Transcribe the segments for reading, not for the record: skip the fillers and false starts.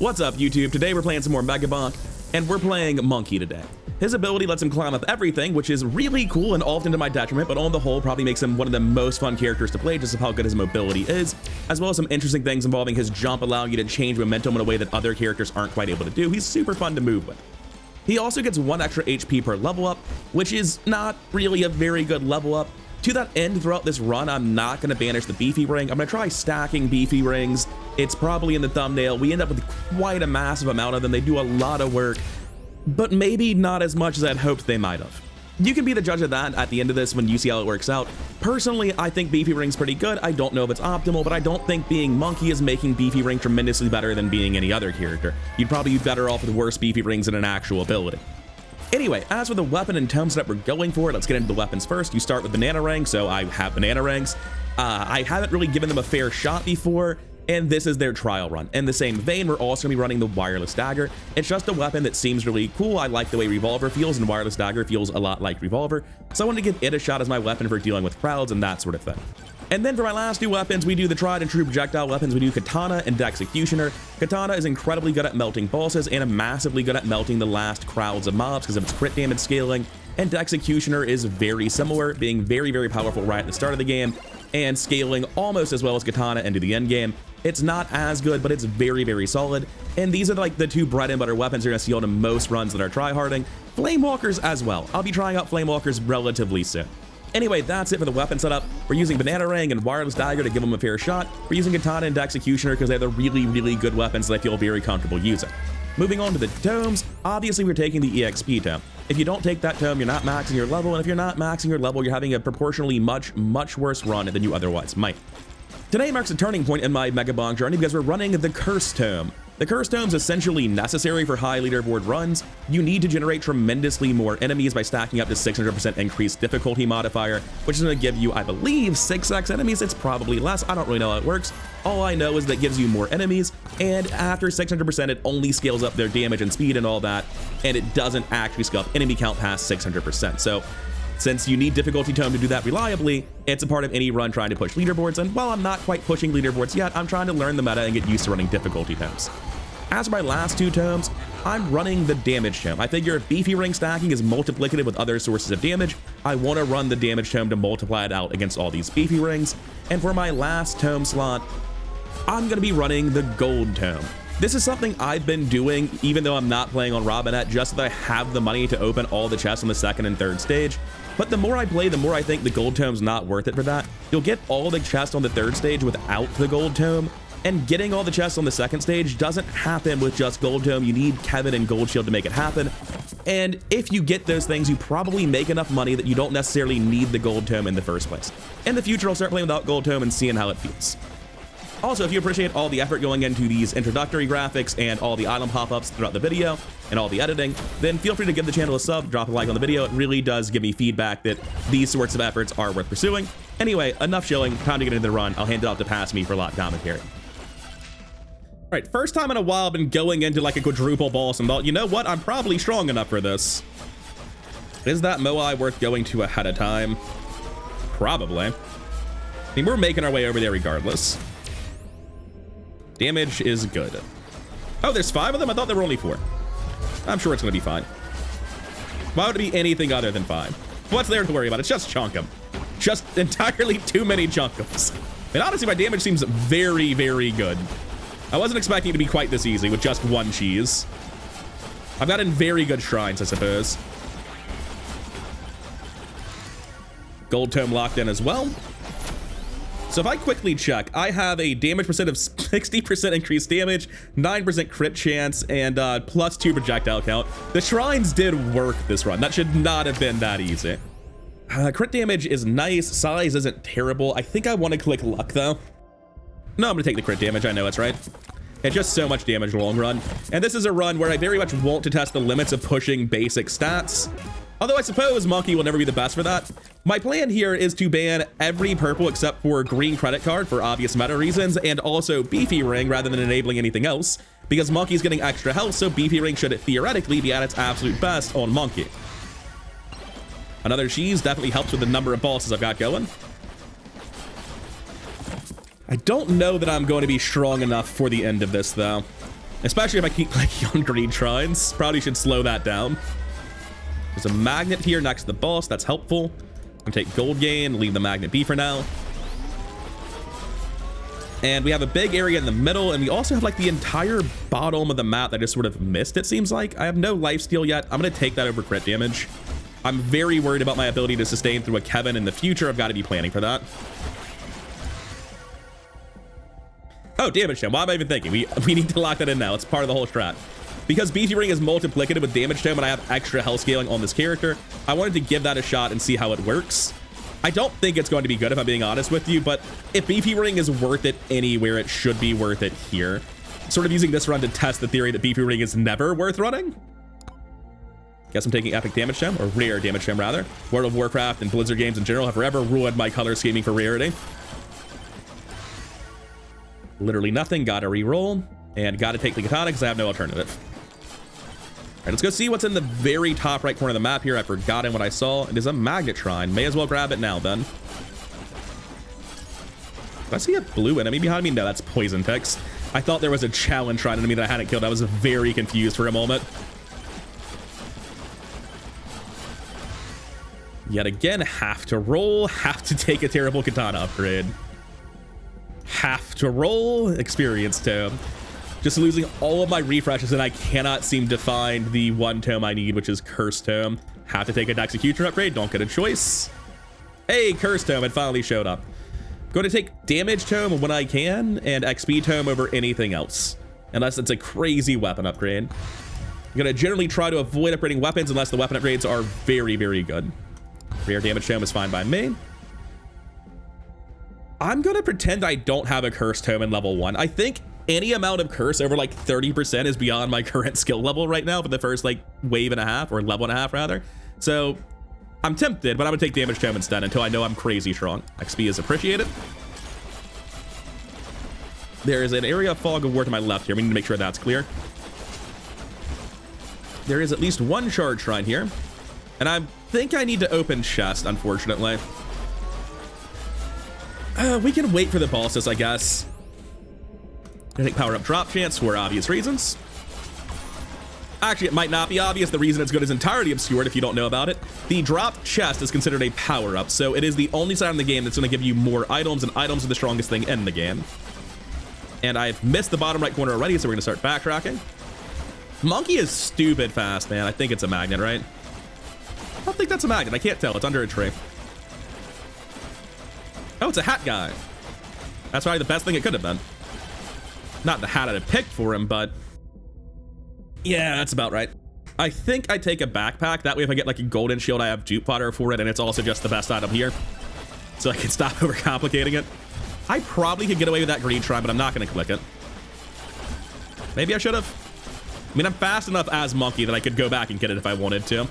What's up, YouTube? Today we're playing some more Megabonk, and we're playing Monke today. His ability lets him climb up everything, which is really cool and often to my detriment, but on the whole probably makes him one of the most fun characters to play just of how good his mobility is, as well as some interesting things involving his jump allowing you to change momentum in a way that other characters aren't quite able to do. He's super fun to move with. He also gets 1 extra HP per level up, which is not really a very good level up. To that end, throughout this run, I'm not going to banish the Beefy Ring. I'm going to try stacking Beefy Rings. It's probably in the thumbnail. We end up with quite a massive amount of them. They do a lot of work, but maybe not as much as I'd hoped they might have. You can be the judge of that at the end of this when you see how it works out. Personally, I think Beefy Ring's pretty good. I don't know if it's optimal, but I don't think being Monke is making Beefy Ring tremendously better than being any other character. You'd probably be better off with worse Beefy Rings than an actual ability. Anyway, as for the weapon and tome setup we're going for, let's get into the weapons first. You start with banana rings, so I have banana rings. I haven't really given them a fair shot before, and this is their trial run. In the same vein, we're also going to be running the wireless dagger. It's just a weapon that seems really cool. I like the way revolver feels, and wireless dagger feels a lot like revolver, so I wanted to give it a shot as my weapon for dealing with crowds and that sort of thing. And then for my last 2 weapons, we do the tried and true projectile weapons. We do Katana and Executioner. Katana is incredibly good at melting bosses and massively good at melting the last crowds of mobs because of its crit damage scaling. And Executioner is very similar, being very, very powerful right at the start of the game and scaling almost as well as Katana into the end game. It's not as good, but it's very, very solid. And these are like the 2 bread and butter weapons you're gonna see on most runs that are tryharding. Flamewalkers as well. I'll be trying out Flamewalkers relatively soon. Anyway, that's it for the weapon setup. We're using Banana Ring and Wireless Dagger to give them a fair shot. We're using Katana and Executioner because they're the really, really good weapons that I feel very comfortable using. Moving on to the tomes, obviously we're taking the EXP tome. If you don't take that tome, you're not maxing your level, and if you're not maxing your level, you're having a proportionally much worse run than you otherwise might. Today marks a turning point in my Megabonk journey because we're running the Curse Tome. The Curse Tome is essentially necessary for high leaderboard runs. You need to generate tremendously more enemies by stacking up to 600% increased difficulty modifier, which is going to give you, I believe, 6x enemies. It's probably less. I don't really know how it works. All I know is that it gives you more enemies, and after 600%, it only scales up their damage and speed and all that, and it doesn't actually scale up enemy count past 600%. So since you need difficulty tome to do that reliably, it's a part of any run trying to push leaderboards, and while I'm not quite pushing leaderboards yet, I'm trying to learn the meta and get used to running difficulty tomes. As for my last 2 tomes, I'm running the damage tome. I figure if Beefy Ring stacking is multiplicative with other sources of damage, I want to run the damage tome to multiply it out against all these Beefy Rings. And for my last tome slot, I'm going to be running the gold tome. This is something I've been doing even though I'm not playing on Robinette, just so that I have the money to open all the chests on the 2nd and 3rd stage. But the more I play, the more I think the gold tome's not worth it for that. You'll get all the chests on the 3rd stage without the gold tome, and getting all the chests on the 2nd stage doesn't happen with just gold tome. You need Kevin and Gold Shield to make it happen. And if you get those things, you probably make enough money that you don't necessarily need the gold tome in the first place. In the future, I'll start playing without gold tome and seeing how it feels. Also, if you appreciate all the effort going into these introductory graphics and all the item pop-ups throughout the video and all the editing, then feel free to give the channel a sub, drop a like on the video. It really does give me feedback that these sorts of efforts are worth pursuing. Anyway, enough shilling, time to get into the run. I'll hand it off to Pass Me for a lot of commentary. All right, first time in a while I've been going into like a quadruple boss and thought, you know what, I'm probably strong enough for this. Is that Moai worth going to ahead of time? Probably. I mean, we're making our way over there regardless. Damage is good. Oh, there's 5 of them? I thought there were only 4. I'm sure it's going to be fine. Why would it be anything other than 5? What's there to worry about? It's just chunk 'em. Just entirely too many chunkums. And honestly, my damage seems very, very good. I wasn't expecting it to be quite this easy with just 1 cheese. I've gotten very good shrines, I suppose. Gold tome locked in as well. So if I quickly check, I have a damage percent of 60% increased damage, 9% crit chance, and +2 projectile count. The shrines did work this run. That should not have been that easy. Crit damage is nice. Size isn't terrible. I think I want to click luck though. No, I'm gonna take the crit damage. I know it's right. It's just so much damage long run. And this is a run where I very much want to test the limits of pushing basic stats. Although I suppose Monke will never be the best for that. My plan here is to ban every purple except for green credit card for obvious meta reasons, and also Beefy Ring rather than enabling anything else, because Monke's getting extra health, so Beefy Ring should theoretically be at its absolute best on Monke. Another cheese definitely helps with the number of bosses I've got going. I don't know that I'm going to be strong enough for the end of this, though. especially if I keep clicking on green shrines. Probably should slow that down. There's a magnet here next to the boss. That's helpful. I'm gonna take gold gain, leave the magnet be for now. And we have a big area in the middle, and we also have like the entire bottom of the map that I just sort of missed, it seems like. I have no lifesteal yet. I'm gonna take that over crit damage. I'm very worried about my ability to sustain through a Kevin in the future. I've got to be planning for that. Oh, damage tome. Why am I even thinking? We need to lock that in now. It's part of the whole strat. Because Beefy Ring is multiplicative with damage tome and I have extra health scaling on this character, I wanted to give that a shot and see how it works. I don't think it's going to be good if I'm being honest with you, but if Beefy Ring is worth it anywhere, it should be worth it here. Sort of using this run to test the theory that Beefy Ring is never worth running. Guess I'm taking epic damage gem, or rare damage gem rather. World of Warcraft and Blizzard games in general have forever ruined my color scheming for rarity. Literally nothing, gotta re-roll, and gotta take the katana because I have no alternative. All right, let's go see what's in the very top right corner of the map here. I've forgotten what I saw. It is a magnet shrine. May as well grab it now then. Do I see a blue enemy behind me? No, that's poison ticks. I thought there was a challenge shrine enemy that I hadn't killed. I was very confused for a moment. Yet again, have to roll, have to take a terrible katana upgrade. Have to roll, experience tome. Just losing all of my refreshes and I cannot seem to find the one tome I need, which is Curse Tome. Have to take a Executioner upgrade, don't get a choice. Hey, Curse Tome, it finally showed up. Going to take Damage Tome when I can and XP Tome over anything else. Unless it's a crazy weapon upgrade. I'm going to generally try to avoid upgrading weapons unless the weapon upgrades are very, very good. Rare Damage Tome is fine by me. I'm going to pretend I don't have a Curse Tome in level 1. I think any amount of curse over like 30% is beyond my current skill level right now for the first like wave and a half, or level and a half rather. So I'm tempted, but I'm gonna take damage tome instead until I know I'm crazy strong. XP is appreciated. There is an area of fog of war to my left here. We need to make sure that's clear. There is at least one shard shrine here, and I think I need to open chest, unfortunately. We can wait for the bosses, I guess. Gonna take power up drop chance for obvious reasons. Actually, it might not be obvious. The reason it's good is entirely obscured if you don't know about it. The drop chest is considered a power up, so it is the only side in the game that's going to give you more items, and items are the strongest thing in the game. And I've missed the bottom right corner already, so we're going to start backtracking. Monke is stupid fast, man. I think it's a magnet, right? I don't think that's a magnet. I can't tell. It's under a tree. Oh, it's a hat guy. That's probably the best thing it could have been. Not the hat I'd have picked for him, but yeah, that's about right. I think I take a backpack. That way, if I get like a golden shield, I have dupe fodder for it, and it's also just the best item here. So I can stop overcomplicating it. I probably could get away with that green shrine, but I'm not going to click it. Maybe I should have. I mean, I'm fast enough as Monke that I could go back and get it if I wanted to.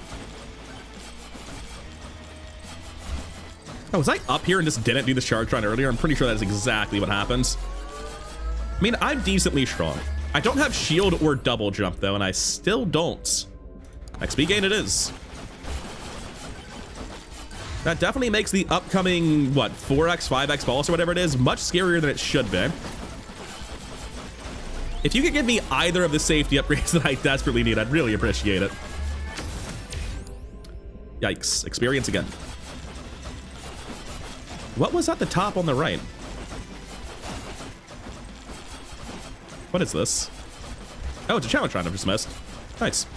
Oh, was I up here and just didn't do the shard shrine earlier? I'm pretty sure that's exactly what happens. I mean, I'm decently strong. I don't have shield or double jump, though, and I still don't. XP gain it is. That definitely makes the upcoming, what, 4x, 5x boss or whatever it is, much scarier than it should be. If you could give me either of the safety upgrades that I desperately need, I'd really appreciate it. Yikes. Experience again. What was at the top on the right? What is this? Oh, it's a challenge round I've just missed. Nice.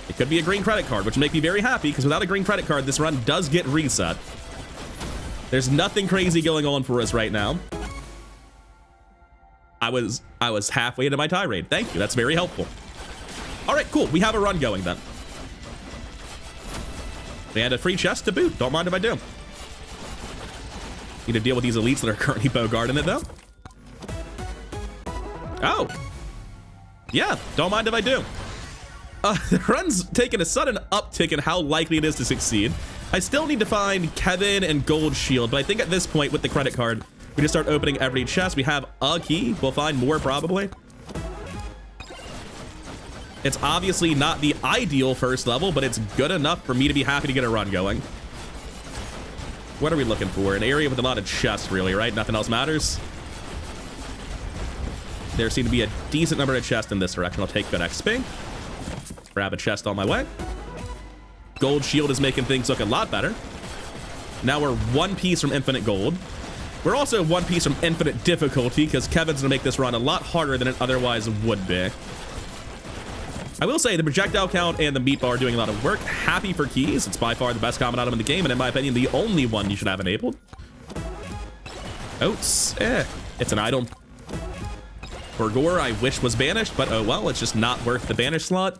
It could be a green credit card, which would make me very happy, because without a green credit card, this run does get reset. There's nothing crazy going on for us right now. I was halfway into my tirade. Thank you. That's very helpful. All right, cool. We have a run going then. And a free chest to boot. Don't mind if I do. Need to deal with these elites that are currently bogarting it, though. Oh. Yeah, don't mind if I do. The run's taken a sudden uptick in how likely it is to succeed. I still need to find Kevin and Gold Shield, but I think at this point with the credit card, we just start opening every chest. We have a key. We'll find more probably. It's obviously not the ideal first level, but it's good enough for me to be happy to get a run going. What are we looking for? An area with a lot of chests, really, right? Nothing else matters. There seem to be a decent number of chests in this direction. I'll take good XP. Grab a chest on my way. Gold shield is making things look a lot better. Now we're one piece from infinite gold. We're also one piece from infinite difficulty because Kevin's gonna make this run a lot harder than it otherwise would be. I will say the projectile count and the meat bar are doing a lot of work. Happy for keys. It's by far the best common item in the game, and in my opinion, the only one you should have enabled. Oats, it's an item. Borgore, I wish was banished, but oh well, it's just not worth the banish slot.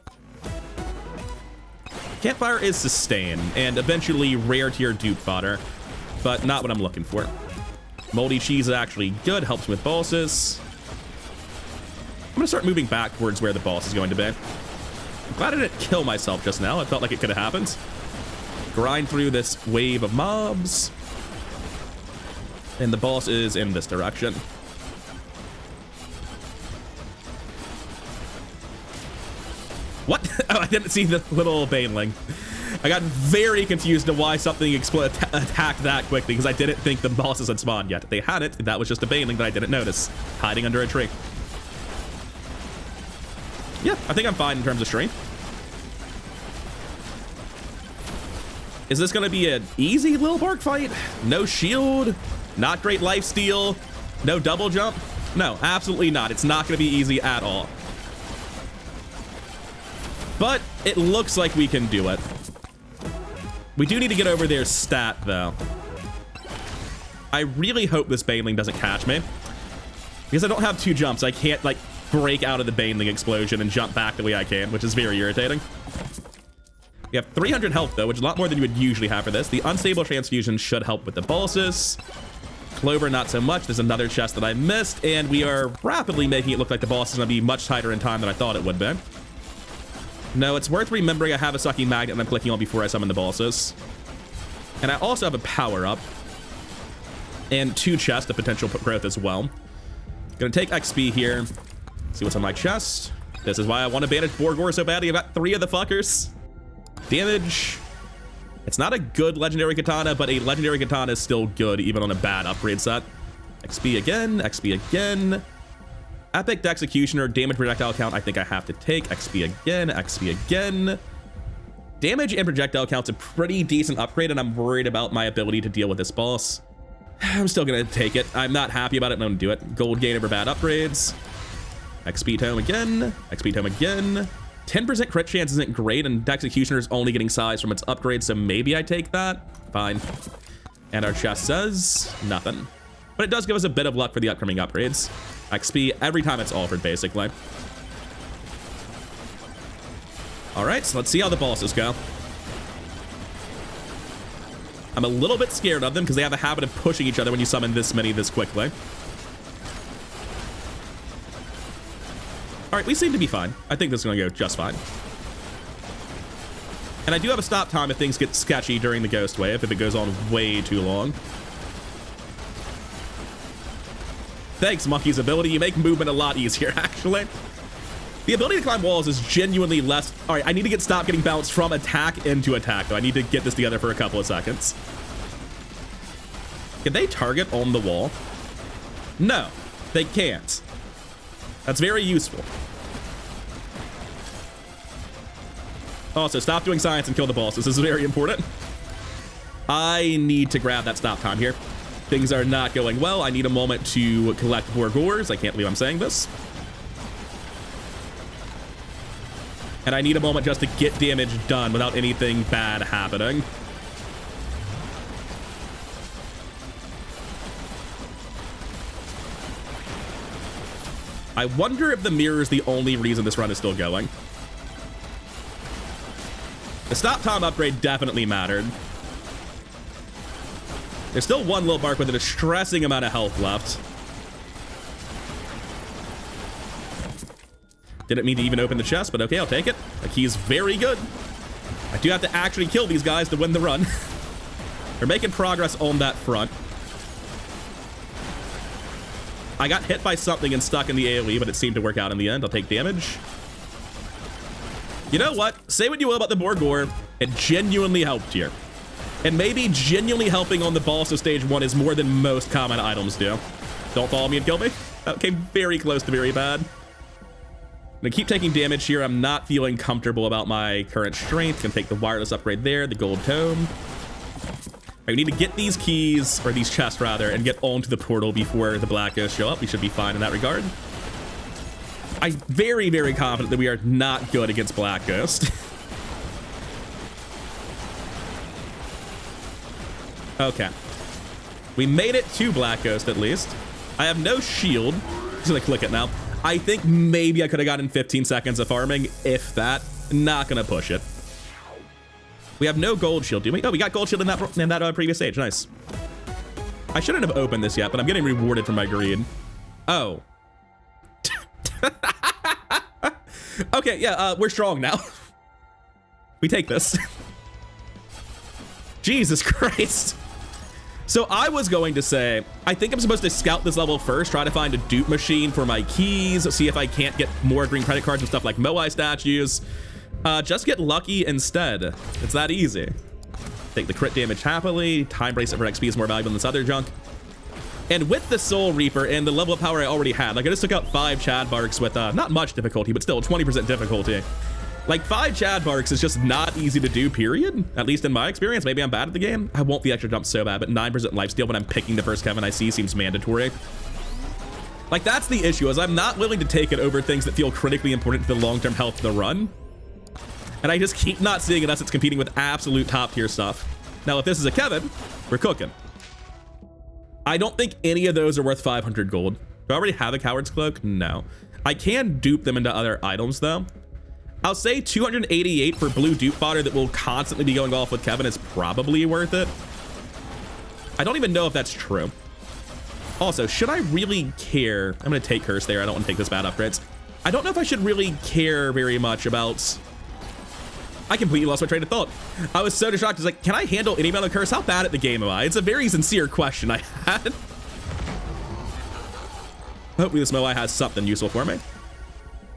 Campfire is sustain, and eventually rare tier dupe fodder, but not what I'm looking for. Moldy cheese is actually good, helps with bosses. I'm gonna start moving back towards where the boss is going to be. I'm glad I didn't kill myself just now. It felt like it could have happened. Grind through this wave of mobs. And the boss is in this direction. What? Oh, I didn't see the little baneling. I got very confused to why something attacked that quickly because I didn't think the bosses had spawned yet. They hadn't. That was just a baneling that I didn't notice, hiding under a tree. Yeah, I think I'm fine in terms of strength. Is this going to be an easy Lil Bark fight? No shield, not great lifesteal, no double jump? No, absolutely not. It's not going to be easy at all. But it looks like we can do it. We do need to get over their stat, though. I really hope this baneling doesn't catch me. Because I don't have 2 jumps. I can't, like, break out of the baneling explosion and jump back the way I can, which is very irritating. We have 300 health, though, which is a lot more than you would usually have for this. The unstable transfusion should help with the bosses. Clover, not so much. There's another chest that I missed, and we are rapidly making it look like the boss is going to be much tighter in time than I thought it would be. No, it's worth remembering I have a sucking magnet that I'm clicking on before I summon the bosses. And I also have a power-up. And 2 chests of potential growth as well. Gonna take XP here. See what's on my chest. This is why I want to banish Borgore so badly. I've got 3 of the fuckers. Damage. It's not a good legendary katana, but a legendary katana is still good, even on a bad upgrade set. XP again, XP again. Epic Executioner, damage projectile count, I think I have to take. XP again, XP again. Damage and projectile count's a pretty decent upgrade, and I'm worried about my ability to deal with this boss. I'm still gonna take it. I'm not happy about it, but I'm gonna do it. Gold gain over bad upgrades. XP tome again, XP tome again. 10% crit chance isn't great, and Executioner is only getting size from its upgrade, so maybe I take that. Fine. And our chest says nothing. But it does give us a bit of luck for the upcoming upgrades. XP every time it's offered, basically. All right, so let's see how the bosses go. I'm a little bit scared of them because they have a habit of pushing each other when you summon this many this quickly. All right, we seem to be fine. I think this is going to go just fine. And I do have a stop time if things get sketchy during the ghost wave, if it goes on way too long. Thanks, Monkey's ability. You make movement a lot easier, actually. The ability to climb walls is genuinely less... All right, I need to stop getting bounced from attack into attack, though. I need to get this together for a couple of seconds. Can they target on the wall? No, they can't. That's very useful. Also, stop doing science and kill the bosses. This is very important. I need to grab that stop time here. Things are not going well. I need a moment to collect Borgores. I can't believe I'm saying this. And I need a moment just to get damage done without anything bad happening. I wonder if the mirror is the only reason this run is still going. The stop time upgrade definitely mattered. There's still one Lil Bark with a distressing amount of health left. Didn't mean to even open the chest, but okay, I'll take it. The key's very good. I do have to actually kill these guys to win the run. We're making progress on that front. I got hit by something and stuck in the AoE, but it seemed to work out in the end. I'll take damage. You know what? Say what you will about the Borgore. It genuinely helped here. And maybe genuinely helping on the boss of stage 1 is more than most common items do. Don't follow me and kill me. Okay, very close to very bad. I'm gonna keep taking damage here. I'm not feeling comfortable about my current strength. Gonna take the wireless upgrade there, the gold tome. We need to get these keys, or these chests rather, and get onto the portal before the Black Ghosts show up. We should be fine in that regard. I'm very, very confident that we are not good against Black Ghost. Okay. We made it to Black Ghost at least. I have no shield. Just gonna click it now. I think maybe I could have gotten 15 seconds of farming, if that. Not gonna push it. We have no gold shield, do we? Oh, we got gold shield in that previous stage. Nice. I shouldn't have opened this yet, but I'm getting rewarded for my greed. Oh. Okay, yeah, we're strong now. We take this. Jesus Christ. So I was going to say, I think I'm supposed to scout this level first, try to find a dupe machine for my keys, see if I can't get more green credit cards and stuff like Moai statues. Just get lucky instead. It's that easy. Take the crit damage happily. Time bracelet for XP is more valuable than this other junk. And with the Soul Reaper and the level of power I already had, like I just took out 5 Chad Barks with not much difficulty, but still 20% difficulty. Like 5 Chad Barks is just not easy to do, period. At least in my experience. Maybe I'm bad at the game. I won't the extra jump so bad, but 9% lifesteal when I'm picking the first Kevin I see seems mandatory. Like that's the issue, is I'm not willing to take it over things that feel critically important to the long-term health of the run. And I just keep not seeing it unless it's competing with absolute top tier stuff. Now, if this is a Kevin, we're cooking. I don't think any of those are worth 500 gold. Do I already have a Coward's Cloak? No. I can dupe them into other items though. I'll say 288 for blue dupe fodder that will constantly be going off with Kevin is probably worth it. I don't even know if that's true. Also, should I really care? I'm gonna take Curse there. I don't want to take this bad upgrades. I don't know if I should really care very much about... I completely lost my train of thought. I was so distracted. I was like, can I handle any amount of Curse? How bad at the game am I? It's a very sincere question I had. Hopefully this Moai has something useful for me.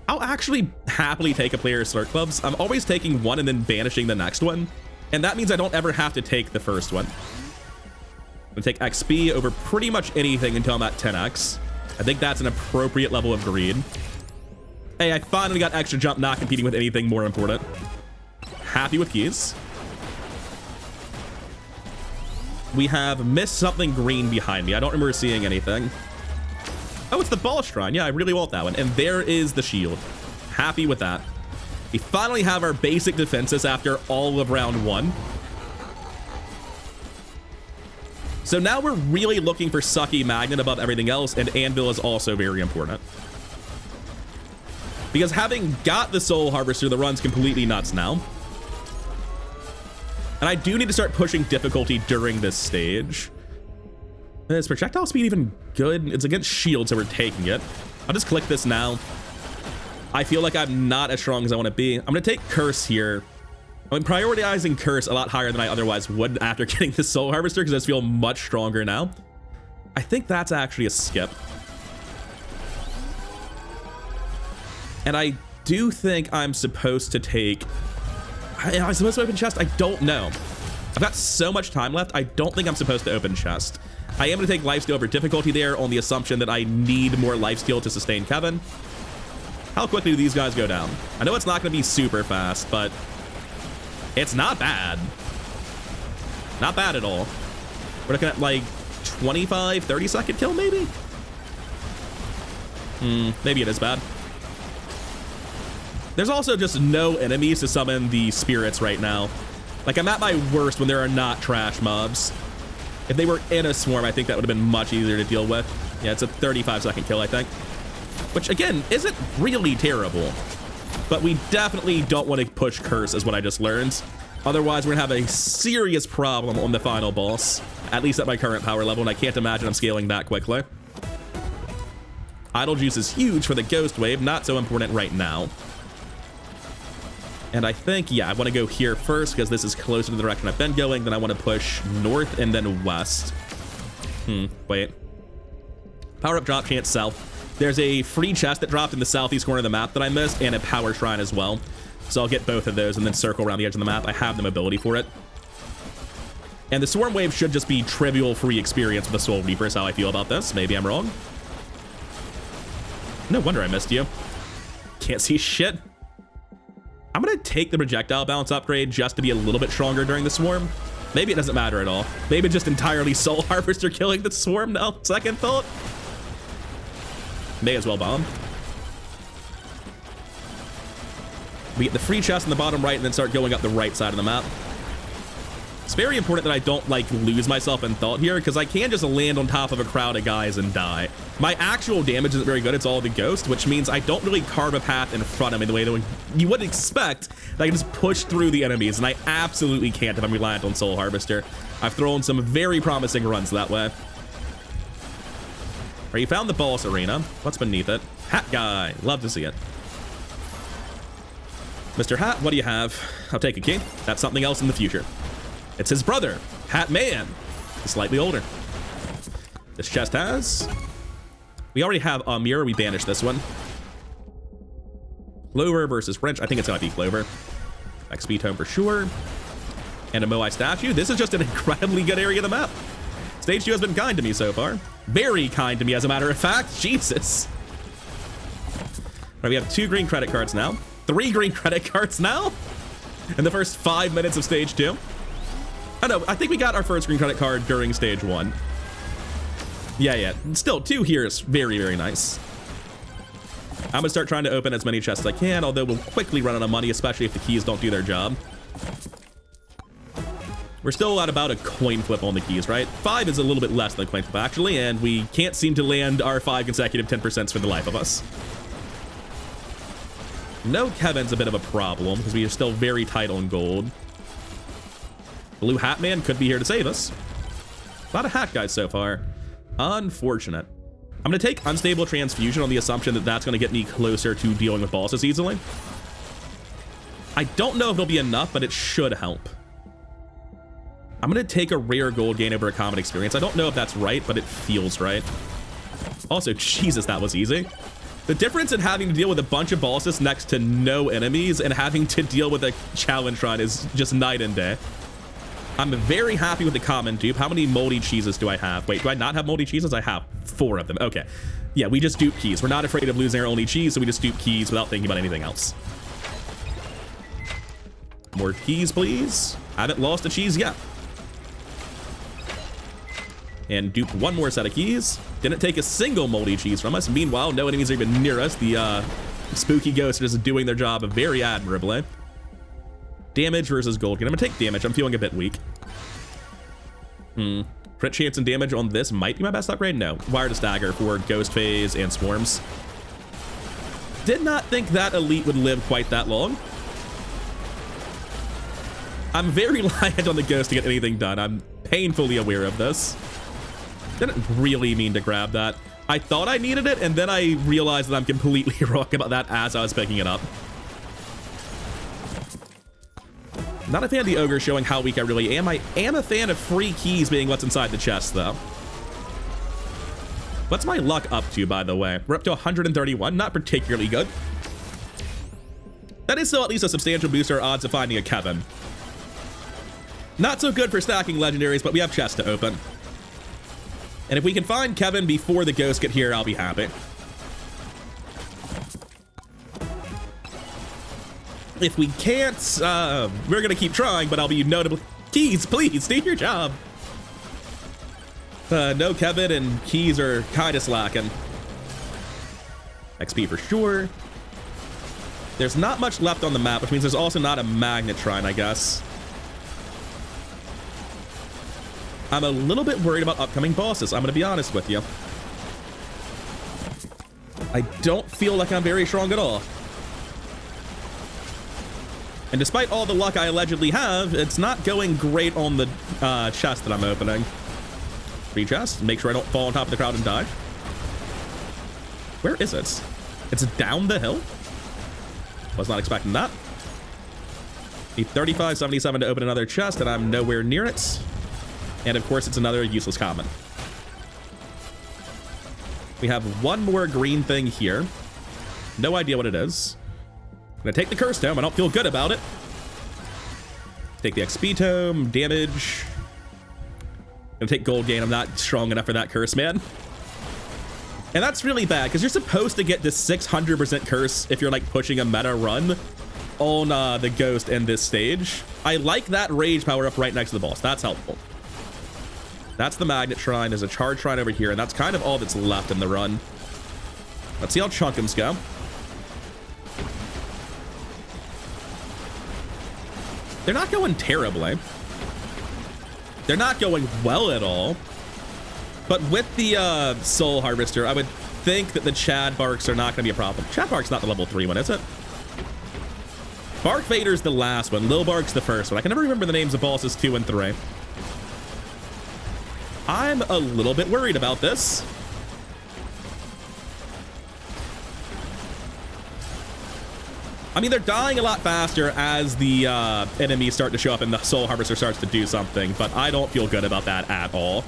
I'll actually happily take a player's Slurk Clubs. I'm always taking one and then banishing the next one. And that means I don't ever have to take the first one. I'm gonna take XP over pretty much anything until I'm at 10x. I think that's an appropriate level of greed. Hey, I finally got extra jump, not competing with anything more important. Happy with keys. We have missed something green behind me. I don't remember seeing anything. Oh, it's the ball shrine. Yeah, I really want that one. And there is the shield. Happy with that. We finally have our basic defenses after all of round 1. So now we're really looking for Sucky Magnet above everything else, and Anvil is also very important. Because having got the Soul Harvester, the run's completely nuts now. And I do need to start pushing difficulty during this stage. Is projectile speed even good? It's against shield, so we're taking it. I'll just click this now. I feel like I'm not as strong as I want to be. I'm going to take Curse here. I'm prioritizing Curse a lot higher than I otherwise would after getting the Soul Harvester, because I just feel much stronger now. I think that's actually a skip. And I do think I'm supposed to take... Am I supposed to open chest? I don't know. I've got so much time left. I don't think I'm supposed to open chest. I am going to take lifesteal over difficulty there on the assumption that I need more lifesteal to sustain Kevin. How quickly do these guys go down? I know it's not going to be super fast, but it's not bad. Not bad at all. We're looking at like 25, 30 second kill maybe? Maybe it is bad. There's also just no enemies to summon the spirits right now. Like, I'm at my worst when there are not trash mobs. If they were in a swarm, I think that would have been much easier to deal with. Yeah, it's a 35-second kill, I think. Which, again, isn't really terrible. But we definitely don't want to push Curse, is what I just learned. Otherwise, we're going to have a serious problem on the final boss. At least at my current power level, and I can't imagine I'm scaling that quickly. Idle Juice is huge for the Ghost Wave, not so important right now. And I think, yeah, I want to go here first because this is closer to the direction I've been going. Then I want to push north and then west. Wait. Power-up drop chance south. There's a free chest that dropped in the southeast corner of the map that I missed, and a power shrine as well. So I'll get both of those and then circle around the edge of the map. I have the mobility for it. And the Swarm Wave should just be trivial free experience with the Soul Reaper is how I feel about this. Maybe I'm wrong. No wonder I missed you. Can't see shit. I'm gonna take the projectile bounce upgrade just to be a little bit stronger during the swarm. Maybe it doesn't matter at all. Maybe just entirely Soul Harvester killing the swarm now. Second thought. May as well bomb. We get the free chest in the bottom right and then start going up the right side of the map. It's very important that I don't like lose myself in thought here, because I can just land on top of a crowd of guys and die. My actual damage isn't very good. It's all the ghost, which means I don't really carve a path in front of me the way that you would expect. That I can just push through the enemies, and I absolutely can't if I'm reliant on Soul Harvester. I've thrown some very promising runs that way. All right, you found the boss arena. What's beneath it? Hat guy. Love to see it. Mr. Hat, what do you have? I'll take a key. That's something else in the future. It's his brother, Hat Man. He's slightly older. This chest has... We already have a mirror. We banished this one. Clover versus French. I think it's gonna be Clover. XP tome for sure. And a Moai statue. This is just an incredibly good area of the map. Stage 2 has been kind to me so far. Very kind to me, as a matter of fact. Jesus. All right, we have 2 green credit cards now. 3 green credit cards now. In the first 5 minutes of stage 2. I know, I think we got our first green credit card during stage 1. Yeah. Still, 2 here is very, very nice. I'm gonna start trying to open as many chests as I can, although we'll quickly run out of money, especially if the keys don't do their job. We're still at about a coin flip on the keys, right? 5 is a little bit less than a coin flip, actually, and we can't seem to land our 5 consecutive 10% for the life of us. No Kevin's a bit of a problem, because we are still very tight on gold. Blue Hat Man could be here to save us. A lot of hat guys so far. Unfortunate. I'm going to take Unstable Transfusion on the assumption that that's going to get me closer to dealing with bosses easily. I don't know if it'll be enough, but it should help. I'm going to take a rare gold gain over a common experience. I don't know if that's right, but it feels right. Also, Jesus, that was easy. The difference in having to deal with a bunch of bosses next to no enemies and having to deal with a challenge run is just night and day. I'm very happy with the common dupe. How many moldy cheeses do I have? Wait, do I not have moldy cheeses? I have 4 of them. Okay. Yeah, we just dupe keys. We're not afraid of losing our only cheese, so we just dupe keys without thinking about anything else. More keys, please. Haven't lost a cheese yet. And dupe 1 more set of keys. Didn't take a single moldy cheese from us. Meanwhile, no enemies are even near us. The spooky ghosts are just doing their job very admirably. Damage versus gold. I'm gonna take damage. I'm feeling a bit weak. Crit chance and damage on this might be my best upgrade. No. Wire to stagger for ghost phase and swarms. Did not think that elite would live quite that long. I'm very reliant on the ghost to get anything done. I'm painfully aware of this. Didn't really mean to grab that. I thought I needed it, and then I realized that I'm completely wrong about that as I was picking it up. Not a fan of the ogre showing how weak I really am. I am a fan of free keys being what's inside the chest, though. What's my luck up to, by the way? We're up to 131. Not particularly good. That is still at least a substantial boost to our odds of finding a Kevin. Not so good for stacking legendaries, but we have chests to open. And if we can find Kevin before the ghosts get here, I'll be happy. If we can't, we're gonna keep trying, but I'll be notable. Keys, please, do your job. No Kevin, and keys are kind of slacking. XP for sure. There's not much left on the map, which means there's also not a magnet shrine, I guess. I'm a little bit worried about upcoming bosses, I'm gonna be honest with you. I don't feel like I'm very strong at all. And despite all the luck I allegedly have, it's not going great on the chest that I'm opening. Free chest. Make sure I don't fall on top of the crowd and die. Where is it? It's down the hill? Was not expecting that. Need 35.77 to open another chest, and I'm nowhere near it. And of course, it's another useless common. We have 1 more green thing here. No idea what it is. I'm gonna take the curse tome. I don't feel good about it. Take the XP tome, damage. Gonna take gold gain. I'm not strong enough for that curse, man. And that's really bad because you're supposed to get this 600% curse if you're like pushing a meta run on the ghost in this stage. I like that rage power up right next to the boss. That's helpful. That's the magnet shrine. There's a charge shrine over here, and that's kind of all that's left in the run. Let's see how chunkums go. They're not going terribly. They're not going well at all. But with the Soul Harvester, I would think that the Chad Barks are not going to be a problem. Chad Bark's not the level 3 one, is it? Bark Vader's the last one. Lil Bark's the first one. I can never remember the names of bosses 2 and 3. I'm a little bit worried about this. I mean, they're dying a lot faster as the enemies start to show up and the Soul Harvester starts to do something, but I don't feel good about that at all.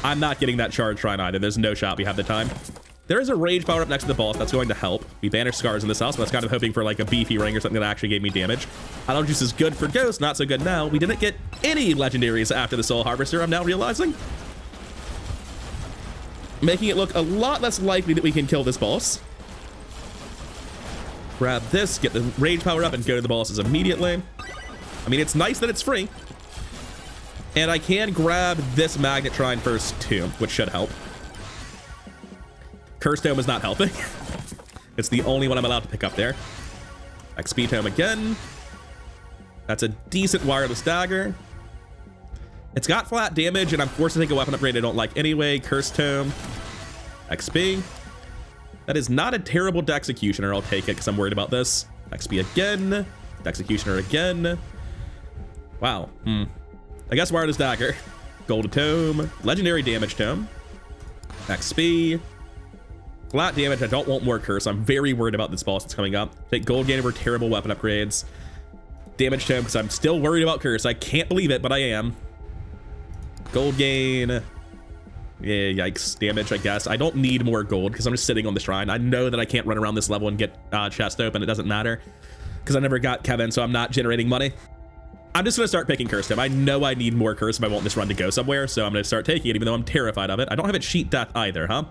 I'm not getting that charge shrine either. There's no shot we have the time. There is a rage power up next to the boss. That's going to help. We banished scars in this house, but I was kind of hoping for like a beefy ring or something that actually gave me damage. Idle Juice is good for Ghost, not so good now. We didn't get any legendaries after the Soul Harvester, I'm now realizing. Making it look a lot less likely that we can kill this boss. Grab this, get the rage power up, and go to the bosses immediately. I mean, it's nice that it's free. And I can grab this magnet shrine first too, which should help. Curse Tome is not helping. It's the only one I'm allowed to pick up there. XP Tome again. That's a decent wireless dagger. It's got flat damage, and I'm forced to take a weapon upgrade I don't like anyway. Curse Tome. XP. That is not a terrible Dexecutioner. I'll take it because I'm worried about this. XP again. Dexecutioner again. Wow. I guess wireless dagger. Gold Tome. Legendary damage tome. XP. Flat damage. I don't want more curse. I'm very worried about this boss that's coming up. Take gold gain over terrible weapon upgrades. Damage tome because I'm still worried about curse. I can't believe it, but I am. Gold gain. Yeah, yikes. Damage, I guess. I don't need more gold because I'm just sitting on the shrine. I know that I can't run around this level and get chest open. It doesn't matter because I never got Kevin, so I'm not generating money. I'm just going to start picking curse tome. I know I need more curse if I want this run to go somewhere, so I'm going to start taking it even though I'm terrified of it. I don't have it sheet death either, huh?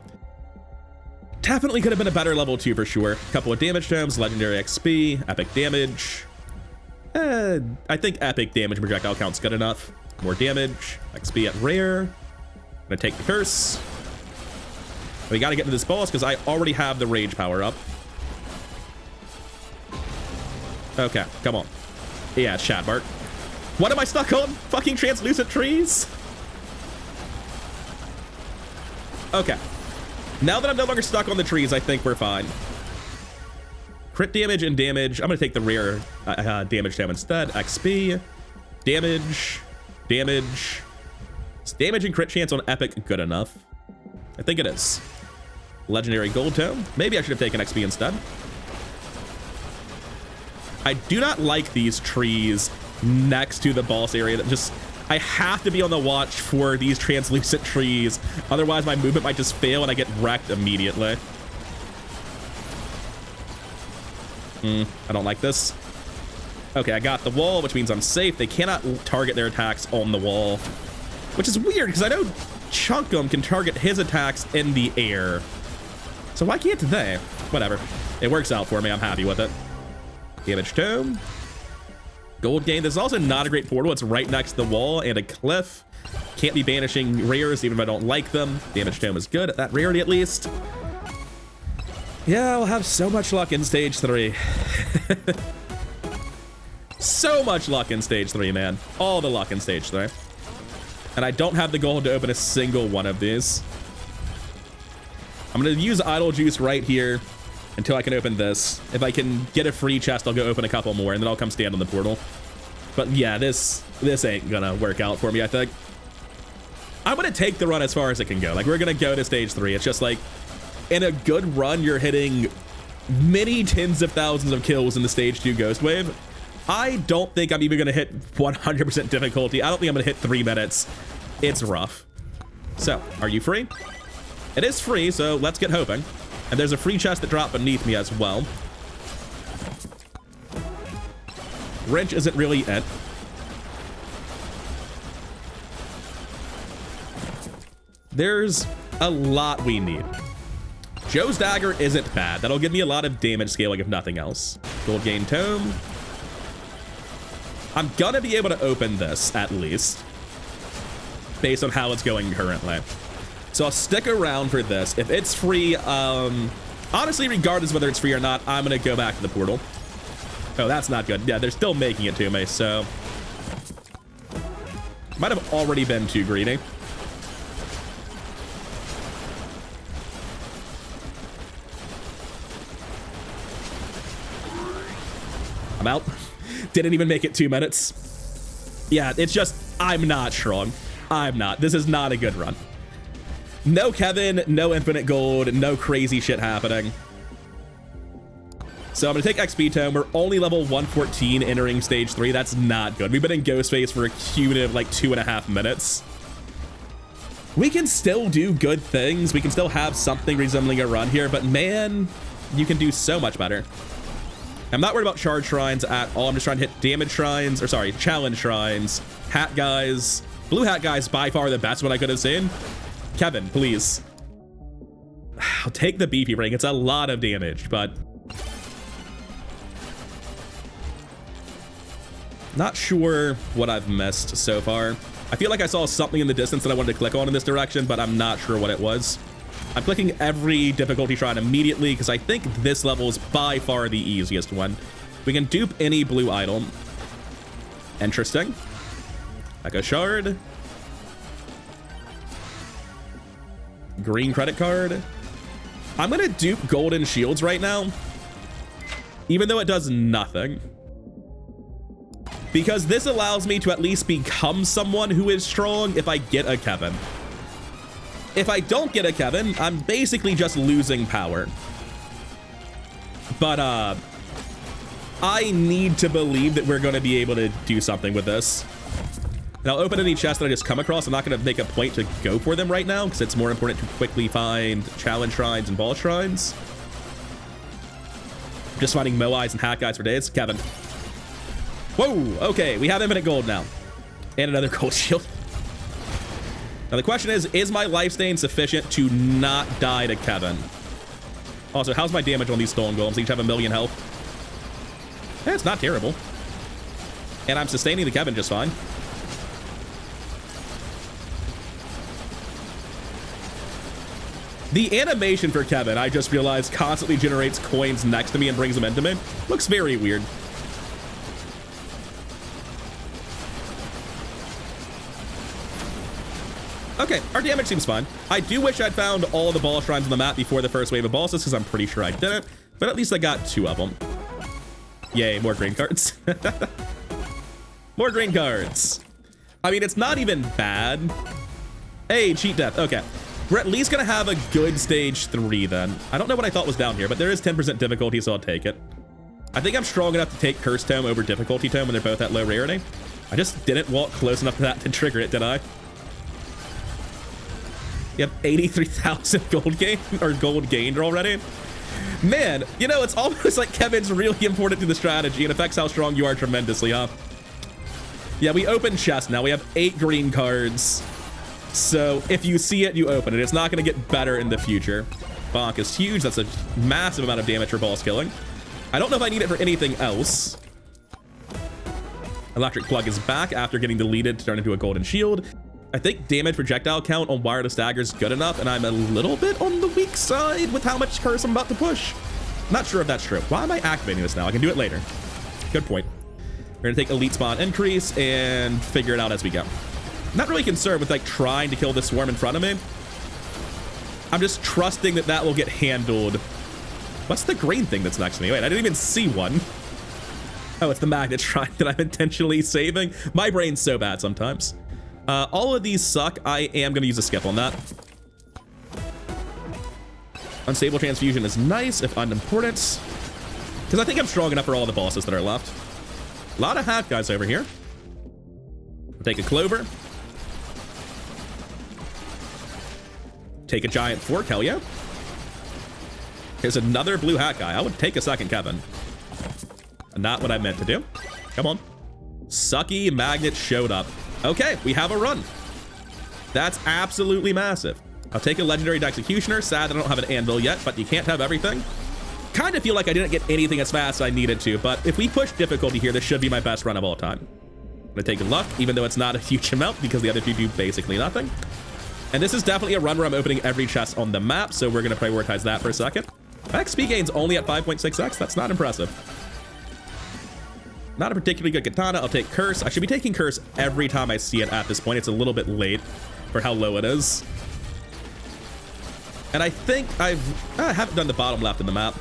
Definitely could have been a better level 2 for sure. Couple of damage tomes, legendary XP, epic damage. I think epic damage projectile count's good enough. More damage, XP at rare. I'm gonna take the curse. We gotta get to this boss because I already have the rage power up. Okay, come on. Yeah, Chad Bark. What am I stuck on? Fucking translucent trees? Okay. Now that I'm no longer stuck on the trees, I think we're fine. Crit damage and damage. I'm gonna take the rare damage down instead. XP, damage, damage. Is damage and crit chance on epic good enough? I think it is. Legendary gold tome. Maybe I should have taken XP instead. I do not like these trees next to the boss area. That just, I have to be on the watch for these translucent trees. Otherwise, my movement might just fail and I get wrecked immediately. I don't like this. Okay, I got the wall, which means I'm safe. They cannot target their attacks on the wall, which is weird because I know Chunkum can target his attacks in the air. So why can't they? Whatever. It works out for me. I'm happy with it. Damage tome. Gold gain. This is also not a great portal. It's right next to the wall and a cliff. Can't be banishing rares even if I don't like them. Damage tome is good at that rarity at least. Yeah, I'll have so much luck in stage 3. So much luck in stage 3, man. All the luck in stage 3. And I don't have the gold to open a single one of these. I'm going to use Idle Juice right here until I can open this. If I can get a free chest, I'll go open a couple more, and then I'll come stand on the portal. But yeah, this ain't going to work out for me, I think. I'm going to take the run as far as it can go. Like, we're going to go to stage 3. It's just like, in a good run, you're hitting many tens of thousands of kills in the stage 2 Ghost Wave. I don't think I'm even going to hit 100% difficulty. I don't think I'm going to hit 3 minutes. It's rough. So, are you free? It is free, so let's get hoping. And there's a free chest that dropped beneath me as well. Wrench isn't really it. There's a lot we need. Joe's dagger isn't bad. That'll give me a lot of damage scaling if nothing else. Gold gain tome. I'm gonna be able to open this at least, based on how it's going currently. So I'll stick around for this. If it's free, honestly, regardless of whether it's free or not, I'm gonna go back to the portal. Oh, that's not good. Yeah, they're still making it to me, so might have already been too greedy. I'm out. Didn't even make it 2 minutes. Yeah, it's just, I'm not strong. I'm not. This is not a good run. No Kevin, no infinite gold, no crazy shit happening. So I'm gonna take XP tome. We're only level 114 entering stage 3. That's not good. We've been in ghost phase for a cumulative like 2.5 minutes. We can still do good things. We can still have something resembling a run here, but man, you can do so much better. I'm not worried about charge shrines at all. I'm just trying to hit damage shrines, or sorry, challenge shrines. Hat guys. Blue hat guys by far the best one I could have seen. Kevin, please. I'll take the Beefy Ring. It's a lot of damage, but not sure what I've missed so far. I feel like I saw something in the distance that I wanted to click on in this direction, but I'm not sure what it was. I'm clicking every difficulty shrine immediately because I think this level is by far the easiest one. We can dupe any blue item. Interesting. Echo shard. Green credit card. I'm gonna dupe golden shields right now, even though it does nothing, because this allows me to at least become someone who is strong if I get a Kevin. If I don't get a Kevin, I'm basically just losing power. But I need to believe that we're going to be able to do something with this. And I'll open any chest that I just come across. I'm not going to make a point to go for them right now because it's more important to quickly find challenge shrines and ball shrines. I'm just finding Moais and hat guys for days. Kevin. Whoa, okay, we have infinite gold now. And another gold shield. Now the question is my life stain sufficient to not die to Kevin? Also, how's my damage on these stolen golems? They each have 1 million health. Eh, it's not terrible. And I'm sustaining the Kevin just fine. The animation for Kevin, I just realized, constantly generates coins next to me and brings them into me. Looks very weird. Okay, our damage seems fine. I do wish I'd found all the ball shrines on the map before the first wave of bosses, because I'm pretty sure I didn't, but at least I got 2 of them. Yay, more green cards. More green cards. I mean, it's not even bad. Hey, cheat death. Okay. We're at least going to have a good stage 3 then. I don't know what I thought was down here, but there is 10% difficulty, so I'll take it. I think I'm strong enough to take Curse Tome over Difficulty Tome when they're both at low rarity. I just didn't walk close enough to that to trigger it, did I? You have 83,000 gold gain or gold gained already. Man, you know, it's almost like Kevin's really important to the strategy and affects how strong you are tremendously, huh? Yeah, we open chest now. We have 8 green cards. So if you see it, you open it. It's not going to get better in the future. Bonk is huge. That's a massive amount of damage for boss killing. I don't know if I need it for anything else. Electric plug is back after getting deleted to turn into a golden shield. I think damage projectile count on wireless dagger is good enough, and I'm a little bit on the weak side with how much curse I'm about to push. Not sure if that's true. Why am I activating this now? I can do it later. Good point. We're gonna take elite spawn increase and figure it out as we go. I'm not really concerned with like trying to kill this swarm in front of me. I'm just trusting that that will get handled. What's the green thing that's next to me? Wait, I didn't even see one. Oh, it's the magnet shrine that I'm intentionally saving. My brain's so bad sometimes. All of these suck. I am going to use a skip on that. Unstable transfusion is nice, if unimportant. Because I think I'm strong enough for all the bosses that are left. A lot of hat guys over here. We'll take a clover. Take a giant fork, hell yeah. Here's another blue hat guy. I would take a second Kevin. Not what I meant to do. Come on. Sucky magnet showed up. Okay, we have a run. That's absolutely massive. I'll take a legendary executioner. Sad that I don't have an anvil yet, but you can't have everything. Kind of feel like I didn't get anything as fast as I needed to, but if we push difficulty here, this should be my best run of all time. I'm gonna take luck, even though it's not a huge amount because the other two do basically nothing. And this is definitely a run where I'm opening every chest on the map, so we're gonna prioritize that for a second. XP gain's only at 5.6x. That's not impressive. Not a particularly good katana. I'll take curse. I should be taking curse every time I see it at this point. It's a little bit late for how low it is. And I think I haven't done the bottom left in the map.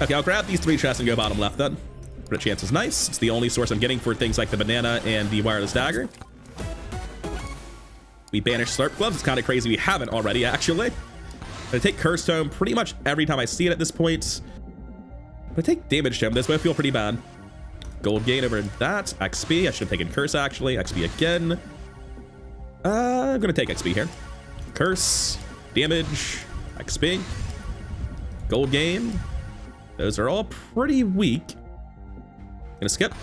Okay, I'll grab these 3 chests and go bottom left then. Crit chance is nice. It's the only source I'm getting for things like the banana and the wireless dagger. We banish slurp gloves. It's kind of crazy we haven't already, actually. I'm gonna take curse tome pretty much every time I see it at this point. I'm gonna take damage tome. This might feel pretty bad. Gold gain over that. XP. I should have taken curse, actually. XP again. I'm gonna take XP here. Curse. Damage, XP, gold gain. Those are all pretty weak. Gonna skip.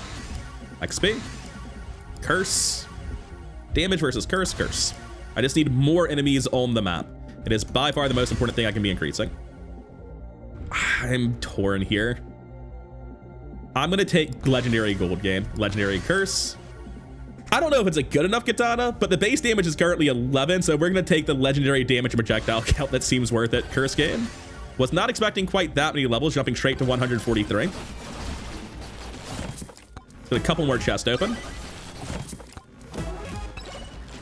XP, curse, damage versus curse, curse. I just need more enemies on the map. It is by far the most important thing I can be increasing. I'm torn here. I'm gonna take legendary gold gain, legendary curse. I don't know if it's a good enough katana, but the base damage is currently 11, so we're going to take the legendary damage projectile count. That seems worth it. Curse game. Was not expecting quite that many levels, jumping straight to 143. So a couple more chests open.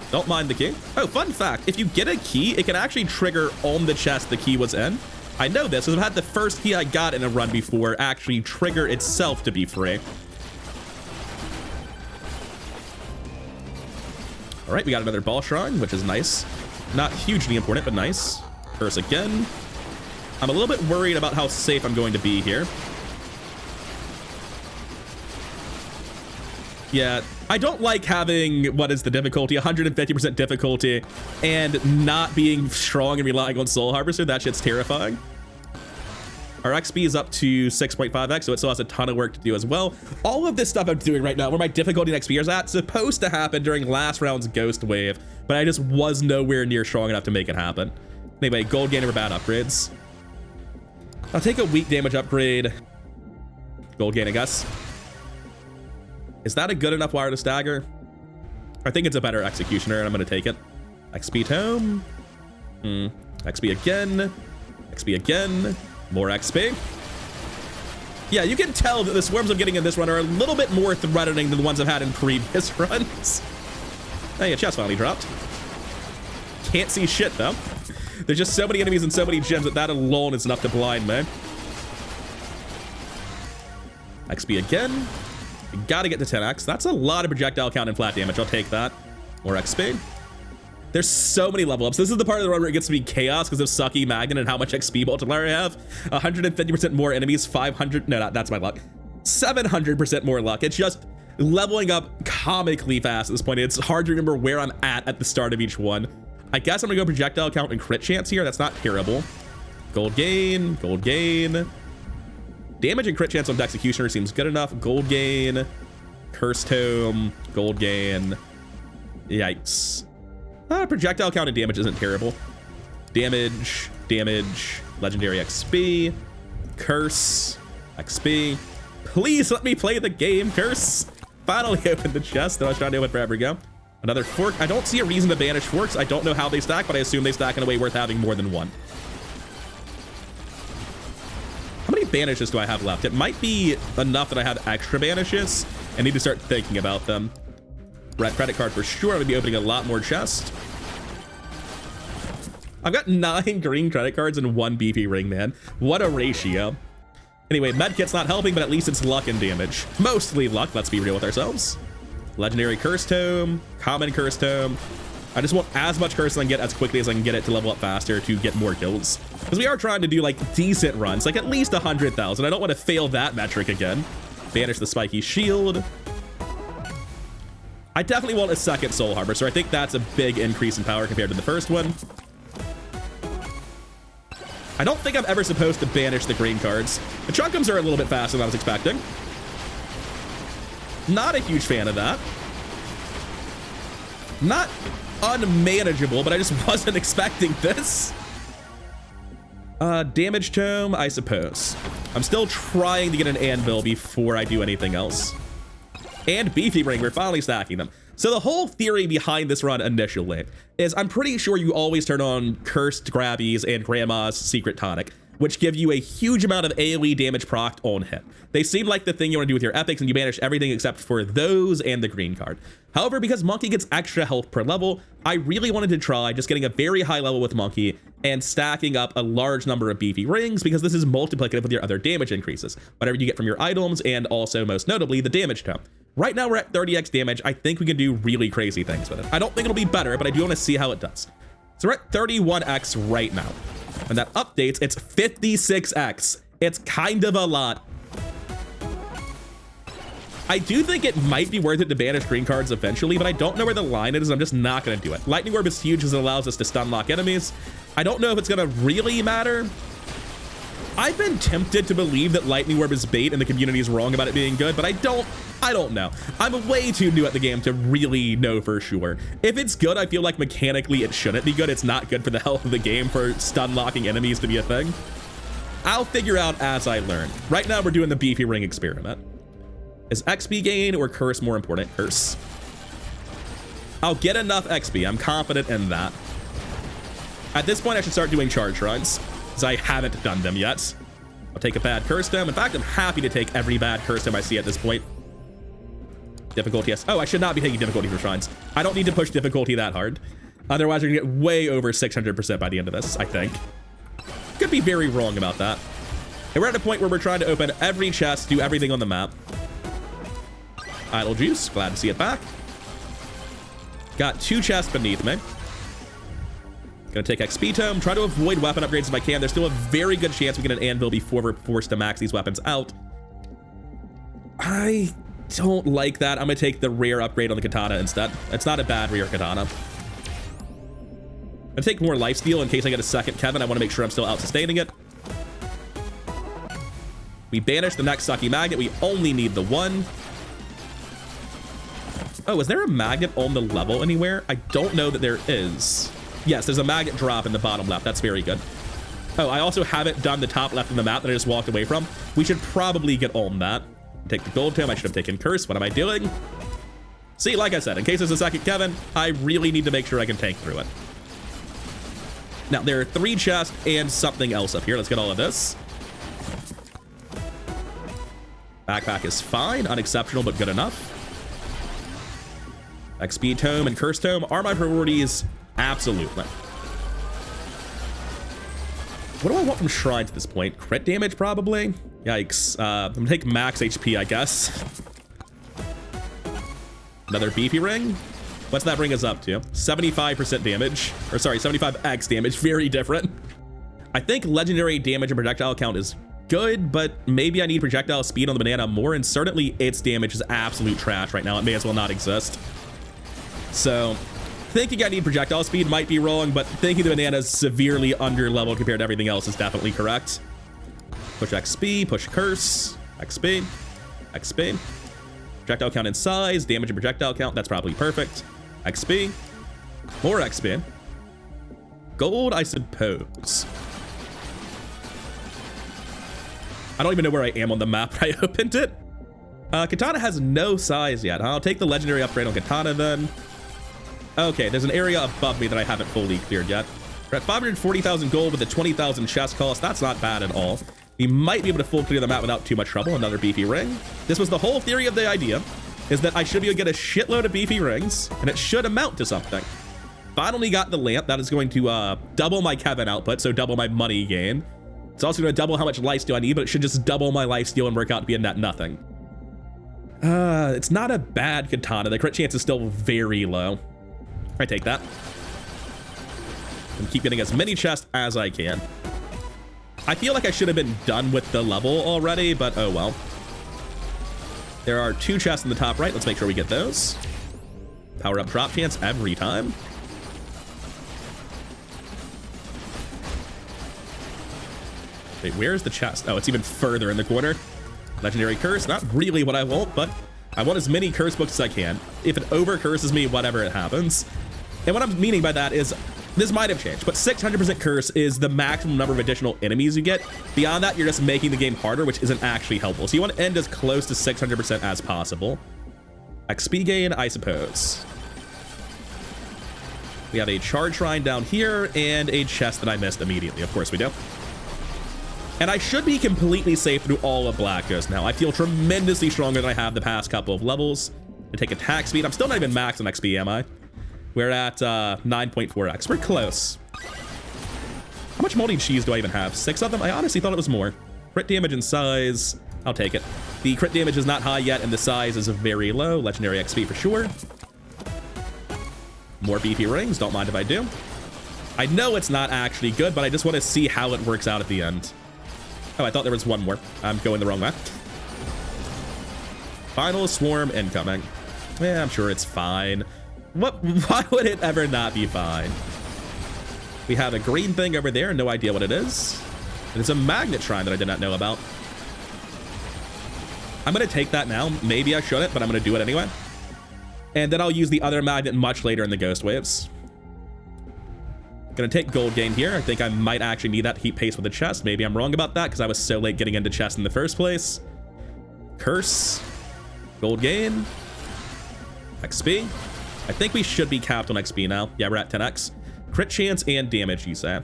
Don't mind the key. Oh, fun fact. If you get a key, it can actually trigger on the chest the key was in. I know this because I've had the first key I got in a run before actually trigger itself to be free. All right, we got another ball shrine, which is nice. Not hugely important, but nice. Curse again. I'm a little bit worried about how safe I'm going to be here. Yeah, I don't like having, what is the difficulty? 150% difficulty and not being strong and relying on Soul Harvester. That shit's terrifying. Our XP is up to 6.5x, so it still has a ton of work to do as well. All of this stuff I'm doing right now, where my difficulty and XP is at, supposed to happen during last round's Ghost Wave, but I just was nowhere near strong enough to make it happen. Anyway, gold gain over bad upgrades. I'll take a weak damage upgrade. Gold gain, I guess. Is that a good enough wireless dagger? I think it's a better executioner, and I'm going to take it. XP tome. XP again. XP again. More XP. Yeah, you can tell that the swarms I'm getting in this run are a little bit more threatening than the ones I've had in previous runs. Hey, a chest finally dropped. Can't see shit, though. There's just so many enemies and so many gems that alone is enough to blind me. XP again. You gotta get to 10x. That's a lot of projectile count and flat damage. I'll take that. More XP. There's so many level ups. This is the part of the run where it gets to be chaos because of Sucky Magnet and how much XP multiplier I have. 150% more enemies, 500. No, that's my luck. 700% more luck. It's just leveling up comically fast at this point. It's hard to remember where I'm at the start of each one. I guess I'm gonna go projectile count and crit chance here. That's not terrible. Gold gain, gold gain. Damage and crit chance on the executioner seems good enough. Gold gain, curse tome, gold gain. Yikes. Projectile count and damage isn't terrible. Damage, damage, legendary XP, curse, XP. Please let me play the game, curse. Finally opened the chest that I was trying to open forever ago. Another fork. I don't see a reason to banish forks. I don't know how they stack, but I assume they stack in a way worth having more than one. How many banishes do I have left? It might be enough that I have extra banishes. I need to start thinking about them. Red credit card for sure. I'm gonna be opening a lot more chests. I've got 9 green credit cards and 1 beefy ring, man. What a ratio. Anyway, medkit's not helping, but at least it's luck and damage. Mostly luck, let's be real with ourselves. Legendary curse tome, common curse tome. I just want as much curse as I can get as quickly as I can get it to level up faster to get more kills. Because we are trying to do like decent runs, like at least 100,000. I don't want to fail that metric again. Banish the spiky shield. I definitely want a second Soul Harvester. I think that's a big increase in power compared to the first one. I don't think I'm ever supposed to banish the green cards. The Chunkums are a little bit faster than I was expecting. Not a huge fan of that. Not unmanageable, but I just wasn't expecting this. Damage tome, I suppose. I'm still trying to get an anvil before I do anything else. And Beefy Ring, we're finally stacking them. So the whole theory behind this run initially is I'm pretty sure you always turn on Cursed Grabbies and Grandma's Secret Tonic, which give you a huge amount of AoE damage proc on hit. They seem like the thing you want to do with your epics, and you banish everything except for those and the green card. However, because Monke gets extra health per level, I really wanted to try just getting a very high level with Monke and stacking up a large number of Beefy Rings, because this is multiplicative with your other damage increases, whatever you get from your items, and also most notably the damage tome. Right now we're at 30x damage. I think we can do really crazy things with it. I don't think it'll be better, but I do want to see how it does. So we're at 31x right now. When that updates, it's 56x. It's kind of a lot. I do think it might be worth it to banish green cards eventually, but I don't know where the line is. I'm just not going to do it. Lightning Orb is huge as it allows us to stun lock enemies. I don't know if it's going to really matter. I've been tempted to believe that Lightning Orb is bait and the community is wrong about it being good, but I don't know. I'm way too new at the game to really know for sure. If it's good, I feel like mechanically it shouldn't be good. It's not good for the health of the game for stun locking enemies to be a thing. I'll figure out as I learn. Right now we're doing the Beefy Ring experiment. Is XP gain or curse more important? Curse. I'll get enough XP. I'm confident in that. At this point, I should start doing charge runs, because I haven't done them yet. I'll take a bad curse tome. In fact, I'm happy to take every bad curse tome I see at this point. Difficulty, yes. Oh, I should not be taking difficulty for shrines. I don't need to push difficulty that hard. Otherwise, we're gonna get way over 600% by the end of this, I think. Could be very wrong about that. And we're at a point where we're trying to open every chest, do everything on the map. Idle Juice, glad to see it back. Got 2 chests beneath me. Gonna take XP Tome, try to avoid weapon upgrades if I can. There's still a very good chance we get an anvil before we're forced to max these weapons out. I don't like that. I'm gonna take the rare upgrade on the katana instead. It's not a bad rare katana. I'm gonna take more lifesteal in case I get a second Kevin. I want to make sure I'm still out sustaining it. We banish the next sucky magnet. We only need the one. Oh, is there a magnet on the level anywhere? I don't know that there is. Yes, there's a magnet drop in the bottom left. That's very good. Oh, I also haven't done the top left of the map that I just walked away from. We should probably get on that. Take the gold tome. I should have taken curse. What am I doing? See, like I said, in case there's a second Kevin, I really need to make sure I can tank through it. Now, there are 3 chests and something else up here. Let's get all of this. Backpack is fine. Unexceptional, but good enough. XP Tome and Curse Tome are my priorities. Absolutely. What do I want from shrines at this point? Crit damage, probably? Yikes. I'm gonna take max HP, I guess. Another Beefy Ring? What's that bring us up to? 75% damage. Or sorry, 75x damage. Very different. I think legendary damage and projectile count is good, but maybe I need projectile speed on the banana more, and certainly its damage is absolute trash right now. It may as well not exist. So, thinking I need projectile speed might be wrong, but thinking the banana is severely under level compared to everything else is definitely correct. Push XP, push curse, XP, XP. Projectile count in size, damage and projectile count, that's probably perfect. XP, more XP. Gold, I suppose. I don't even know where I am on the map when I opened it. Katana has no size yet. I'll take the legendary upgrade on Katana then. Okay, there's an area above me that I haven't fully cleared yet. We're at 540,000 gold with a 20,000 chest cost. That's not bad at all. We might be able to full clear the map without too much trouble. Another Beefy Ring. This was the whole theory of the idea, is that I should be able to get a shitload of Beefy Rings, and it should amount to something. Finally got the lamp. That is going to double my Kevin output, so double my money gain. It's also going to double how much lifesteal I need, but it should just double my lifesteal and work out to be a net nothing. It's not a bad katana. The crit chance is still very low. I take that. And keep getting as many chests as I can. I feel like I should have been done with the level already, but oh well. There are 2 chests in the top right. Let's make sure we get those. Power up drop chance every time. Wait, where's the chest? Oh, it's even further in the corner. Legendary curse, not really what I want, but I want as many curse books as I can. If it over curses me, whatever, it happens. And what I'm meaning by that is, this might have changed, but 600% curse is the maximum number of additional enemies you get. Beyond that, you're just making the game harder, which isn't actually helpful. So you want to end as close to 600% as possible. XP gain, I suppose. We have a charge shrine down here and a chest that I missed immediately. Of course we do. And I should be completely safe through all of Black Ghost now. I feel tremendously stronger than I have the past couple of levels. I take attack speed. I'm still not even max on XP, am I? We're at 9.4x. We're close. How much moldy cheese do I even have? 6 of them? I honestly thought it was more. Crit damage and size. I'll take it. The crit damage is not high yet, and the size is very low. Legendary XP for sure. More Beefy Rings. Don't mind if I do. I know it's not actually good, but I just want to see how it works out at the end. Oh, I thought there was one more. I'm going the wrong way. Final swarm incoming. Yeah, I'm sure it's fine. Why would it ever not be fine? We have a green thing over there. No idea what it is. And it's a magnet shrine that I did not know about. I'm going to take that now. Maybe I shouldn't, but I'm going to do it anyway. And then I'll use the other magnet much later in the ghost waves. Gonna take gold gain here. I think I might actually need that heat paste with the chest. Maybe I'm wrong about that because I was so late getting into chest in the first place. Curse. Gold gain. XP. I think we should be capped on XP now. Yeah, we're at 10x. Crit chance and damage, you say.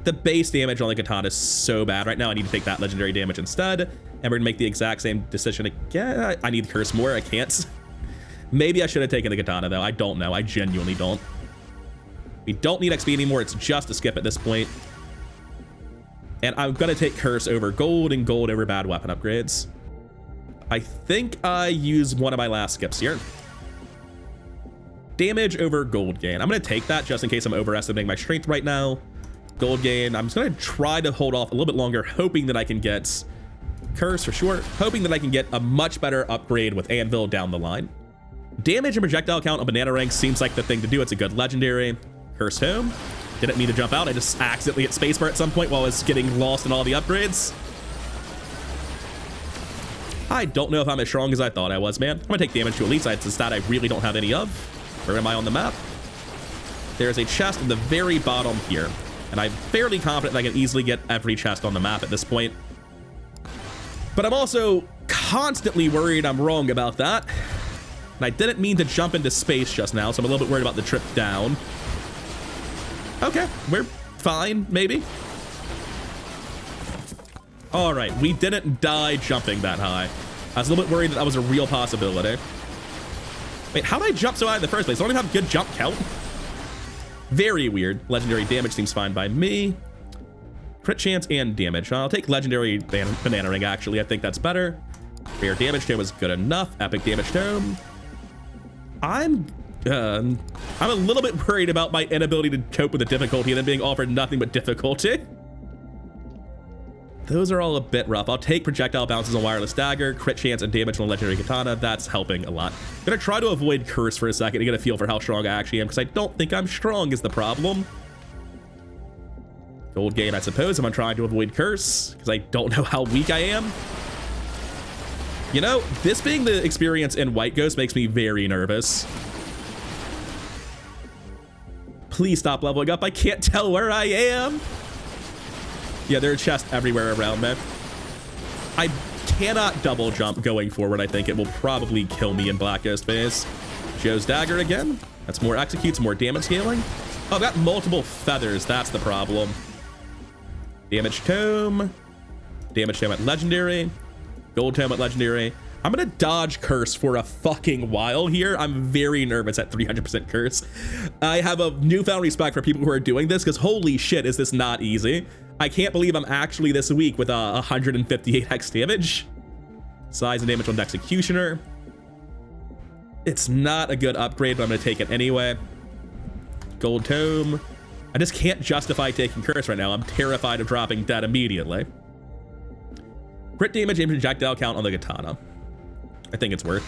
The base damage on the katana is so bad right now. I need to take that legendary damage instead. And we're gonna make the exact same decision again. I need curse more. I can't. Maybe I should have taken the katana though. I don't know. I genuinely don't. We don't need XP anymore. It's just a skip at this point. And I'm going to take curse over gold and gold over bad weapon upgrades. I think I use one of my last skips here. Damage over gold gain. I'm going to take that just in case I'm overestimating my strength right now. Gold gain. I'm just going to try to hold off a little bit longer, hoping that I can get curse for sure. Hoping that I can get a much better upgrade with anvil down the line. Damage and projectile count on banana ranks seems like the thing to do. It's a good legendary. Curse home. Didn't mean to jump out. I just accidentally hit spacebar at some point while I was getting lost in all the upgrades. I don't know if I'm as strong as I thought I was, man. I'm gonna take damage to elite. It's a stat I really don't have any of. Where am I on the map? There's a chest in the very bottom here, and I'm fairly confident that I can easily get every chest on the map at this point. But I'm also constantly worried I'm wrong about that. And I didn't mean to jump into space just now, so I'm a little bit worried about the trip down. Okay, we're fine, maybe. All right, we didn't die jumping that high. I was a little bit worried that was a real possibility. Wait, how did I jump so high in the first place? I don't even have good jump count. Very weird. Legendary damage seems fine by me. Crit chance and damage. I'll take legendary banana ring, actually. I think that's better. Rare damage tome is good enough. Epic damage tome. I'm a little bit worried about my inability to cope with the difficulty and then being offered nothing but difficulty. Those are all a bit rough. I'll take projectile bounces on wireless dagger, crit chance and damage on legendary katana. That's helping a lot. I'm gonna try to avoid curse for a second to get a feel for how strong I actually am, because I don't think I'm strong is the problem. Gold gain, I suppose, if I'm trying to avoid curse, because I don't know how weak I am. You know, this being the experience in White Ghost makes me very nervous. Please stop leveling up. I can't tell where I am. Yeah, there are chests everywhere around me. I cannot double jump going forward. I think it will probably kill me in Black Ghost phase. Joe's dagger again. That's more executes, more damage scaling. Oh, I've got multiple feathers. That's the problem. Damage tome. Damage tome at legendary. Gold tome at legendary. I'm gonna dodge curse for a fucking while here. I'm very nervous at 300% curse. I have a newfound respect for people who are doing this, because holy shit, is this not easy. I can't believe I'm actually this weak with 158x damage. Size and damage on the executioner. It's not a good upgrade, but I'm gonna take it anyway. Gold tome. I just can't justify taking curse right now. I'm terrified of dropping dead immediately. Crit damage and projectile count on the katana. I think it's worth.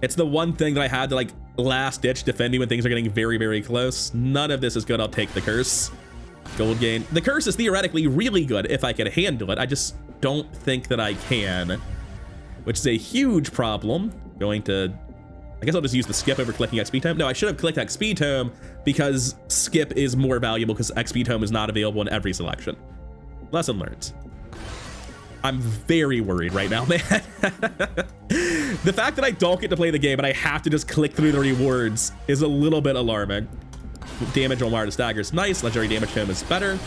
It's the one thing that I had to like last ditch defending when things are getting very, very close. None of this is good. I'll take the curse. Gold gain. The curse is theoretically really good if I can handle it. I just don't think that I can, which is a huge problem. Going to I guess I'll just use the skip over clicking XP Tome. No, I should have clicked XP Tome because skip is more valuable because XP Tome is not available in every selection. Lesson learned. I'm very worried right now, man. The fact that I don't get to play the game and I have to just click through the rewards is a little bit alarming. Damage on wireless dagger is nice. Legendary damage tome is better.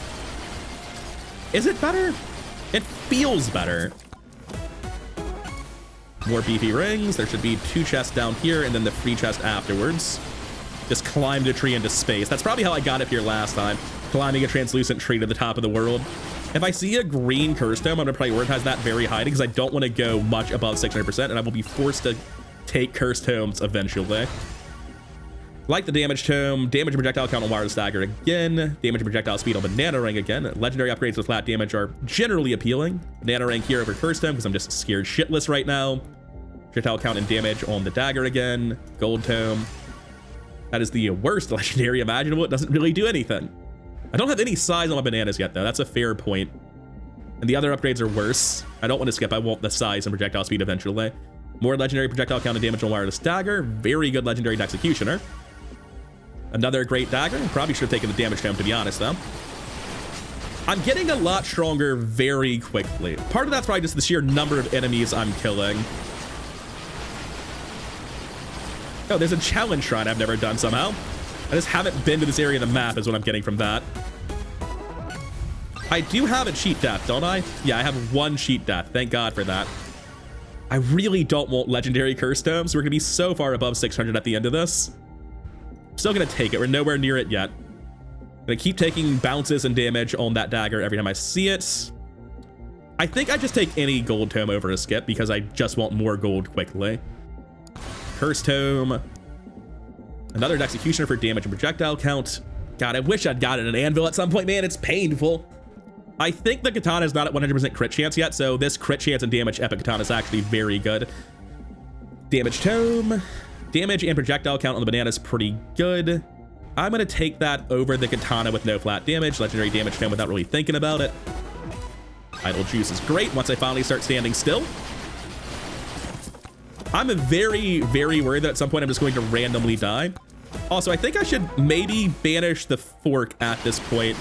Is it better? It feels better. More beefy rings. There should be 2 chests down here and then the free chest afterwards. Just climbed a tree into space. That's probably how I got up here last time. Climbing a translucent tree to the top of the world. If I see a green curse tome, I'm gonna prioritize that very high because I don't want to go much above 600% and I will be forced to take curse tomes eventually. Like the damage tome, damage and projectile count on wireless dagger again, damage and projectile speed on banana ring again. Legendary upgrades with flat damage are generally appealing. Banana ring here over curse tome because I'm just scared shitless right now. Projectile count and damage on the dagger again. Gold tome. That is the worst legendary imaginable. It doesn't really do anything. I don't have any size on my bananas yet, though. That's a fair point. And the other upgrades are worse. I don't want to skip. I want the size and projectile speed eventually. More legendary projectile count and damage on wireless dagger. Very good legendary executioner. Another great dagger. Probably should have taken the damage tome, to be honest, though. I'm getting a lot stronger very quickly. Part of that's probably just the sheer number of enemies I'm killing. Oh, there's a challenge shrine I've never done somehow. I just haven't been to this area of the map is what I'm getting from that. I do have a cheat death, don't I? Yeah, I have 1 cheat death. Thank God for that. I really don't want legendary curse tomes. We're gonna be so far above 600 at the end of this. I'm still gonna take it. We're nowhere near it yet. I'm gonna keep taking bounces and damage on that dagger every time I see it. I think I just take any gold tome over a skip because I just want more gold quickly. Curse tome. Another executioner for damage and projectile count. God, I wish I'd gotten an anvil at some point, man. It's painful. I think the katana is not at 100% crit chance yet, so this crit chance and damage epic katana is actually very good. Damage tome. Damage and projectile count on the banana is pretty good. I'm gonna take that over the katana with no flat damage. Legendary damage tome without really thinking about it. Idle juice is great once I finally start standing still. I'm very, very worried that at some point I'm just going to randomly die. Also, I think I should maybe banish the fork at this point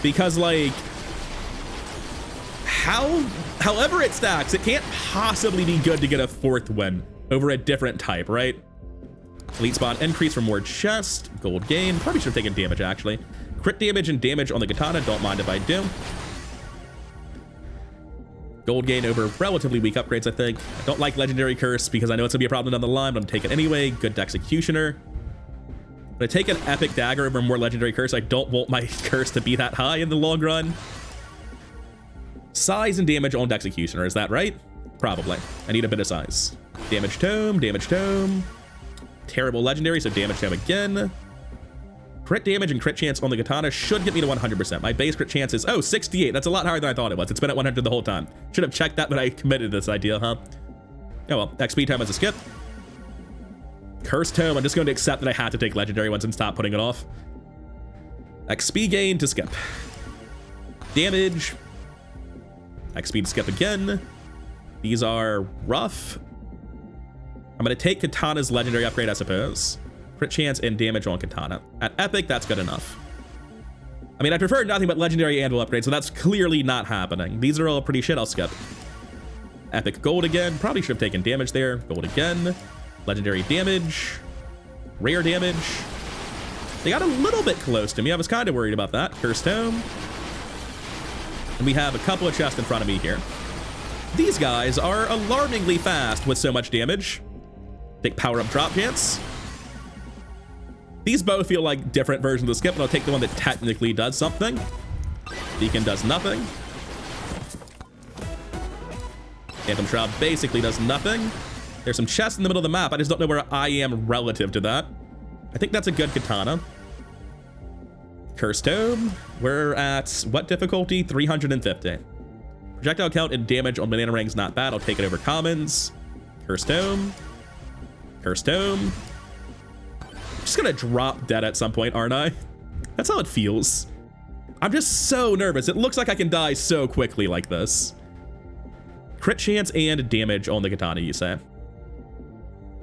because, like, however it stacks, it can't possibly be good to get a 4th win over a different type, right? Elite spawn increase for more chest, gold gain. Probably should have taken damage, actually. Crit damage and damage on the katana, don't mind if I do. Gold gain over relatively weak upgrades, I think. I don't like legendary curse because I know it's gonna be a problem down the line, but I'm taking it anyway. Good executioner. But I take an epic dagger over more legendary curse. I don't want my curse to be that high in the long run. Size and damage on executioner, is that right? Probably. I need a bit of size. Damage tome, damage tome. Terrible legendary, so damage tome again. Crit damage and crit chance on the katana should get me to 100%. My base crit chance is, oh, 68. That's a lot higher than I thought it was. It's been at 100 the whole time. Should have checked that when I committed to this idea, huh? Oh well, XP tome as a skip. Curse tome, I'm just going to accept that I had to take legendary ones and stop putting it off. XP gain to skip. Damage. XP to skip again. These are rough. I'm going to take katana's legendary upgrade, I suppose. Crit chance and damage on katana. At epic, that's good enough. I mean, I prefer nothing but legendary anvil upgrade, so that's clearly not happening. These are all pretty shit. I'll skip. Epic gold again. Probably should have taken damage there. Gold again. Legendary damage. Rare damage. They got a little bit close to me. I was kind of worried about that. Curse tome. And we have a couple of chests in front of me here. These guys are alarmingly fast with so much damage. Take power up drop chance. These both feel like different versions of the skip, but I'll take the one that technically does something. Beacon does nothing. Phantom Shroud basically does nothing. There's some chests in the middle of the map. I just don't know where I am relative to that. I think that's a good katana. Curse tome. We're at what difficulty? 350. Projectile count and damage on banana rings, not bad. I'll take it over commons. Curse tome. Curse tome. Just gonna drop dead at some point, aren't I? That's how it feels. I'm just so nervous. It looks like I can die so quickly like this. Crit chance and damage on the katana, you say?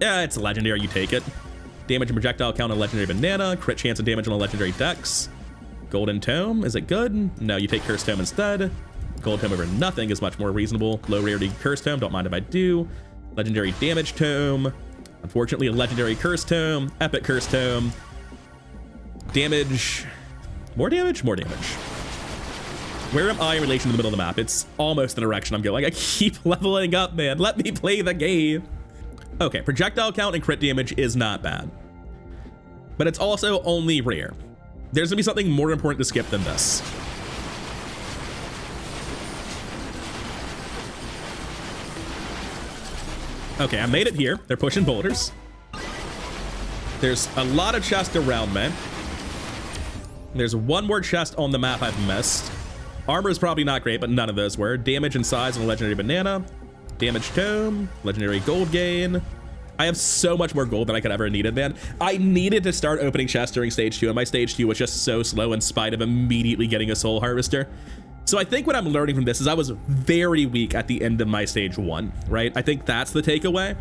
Yeah, it's a legendary, you take it. Damage and projectile count on a legendary banana, crit chance and damage on a legendary dex. Golden Tome, is it good? No, you take Cursed Tome instead. Gold Tome over nothing is much more reasonable. Low rarity Cursed Tome, don't mind if I do. Legendary Damage Tome. Unfortunately, a legendary Cursed Tome. Epic Cursed Tome. Damage. More damage? More damage. Where am I in relation to the middle of the map? It's almost the direction I'm going. I keep leveling up, man. Let me play the game. Okay, projectile count and crit damage is not bad. But it's also only rare. There's gonna be something more important to skip than this. Okay, I made it here. They're pushing boulders. There's a lot of chests around me. There's one more chest on the map I've missed. Armor is probably not great, but none of those were. Damage and size on a legendary banana. Damage tome. Legendary gold gain. I have so much more gold than I could ever needed, man. I needed to start opening chests during stage 2, and my stage 2 was just so slow in spite of immediately getting a soul harvester. So I think what I'm learning from this is I was very weak at the end of my stage 1, right? I think that's the takeaway,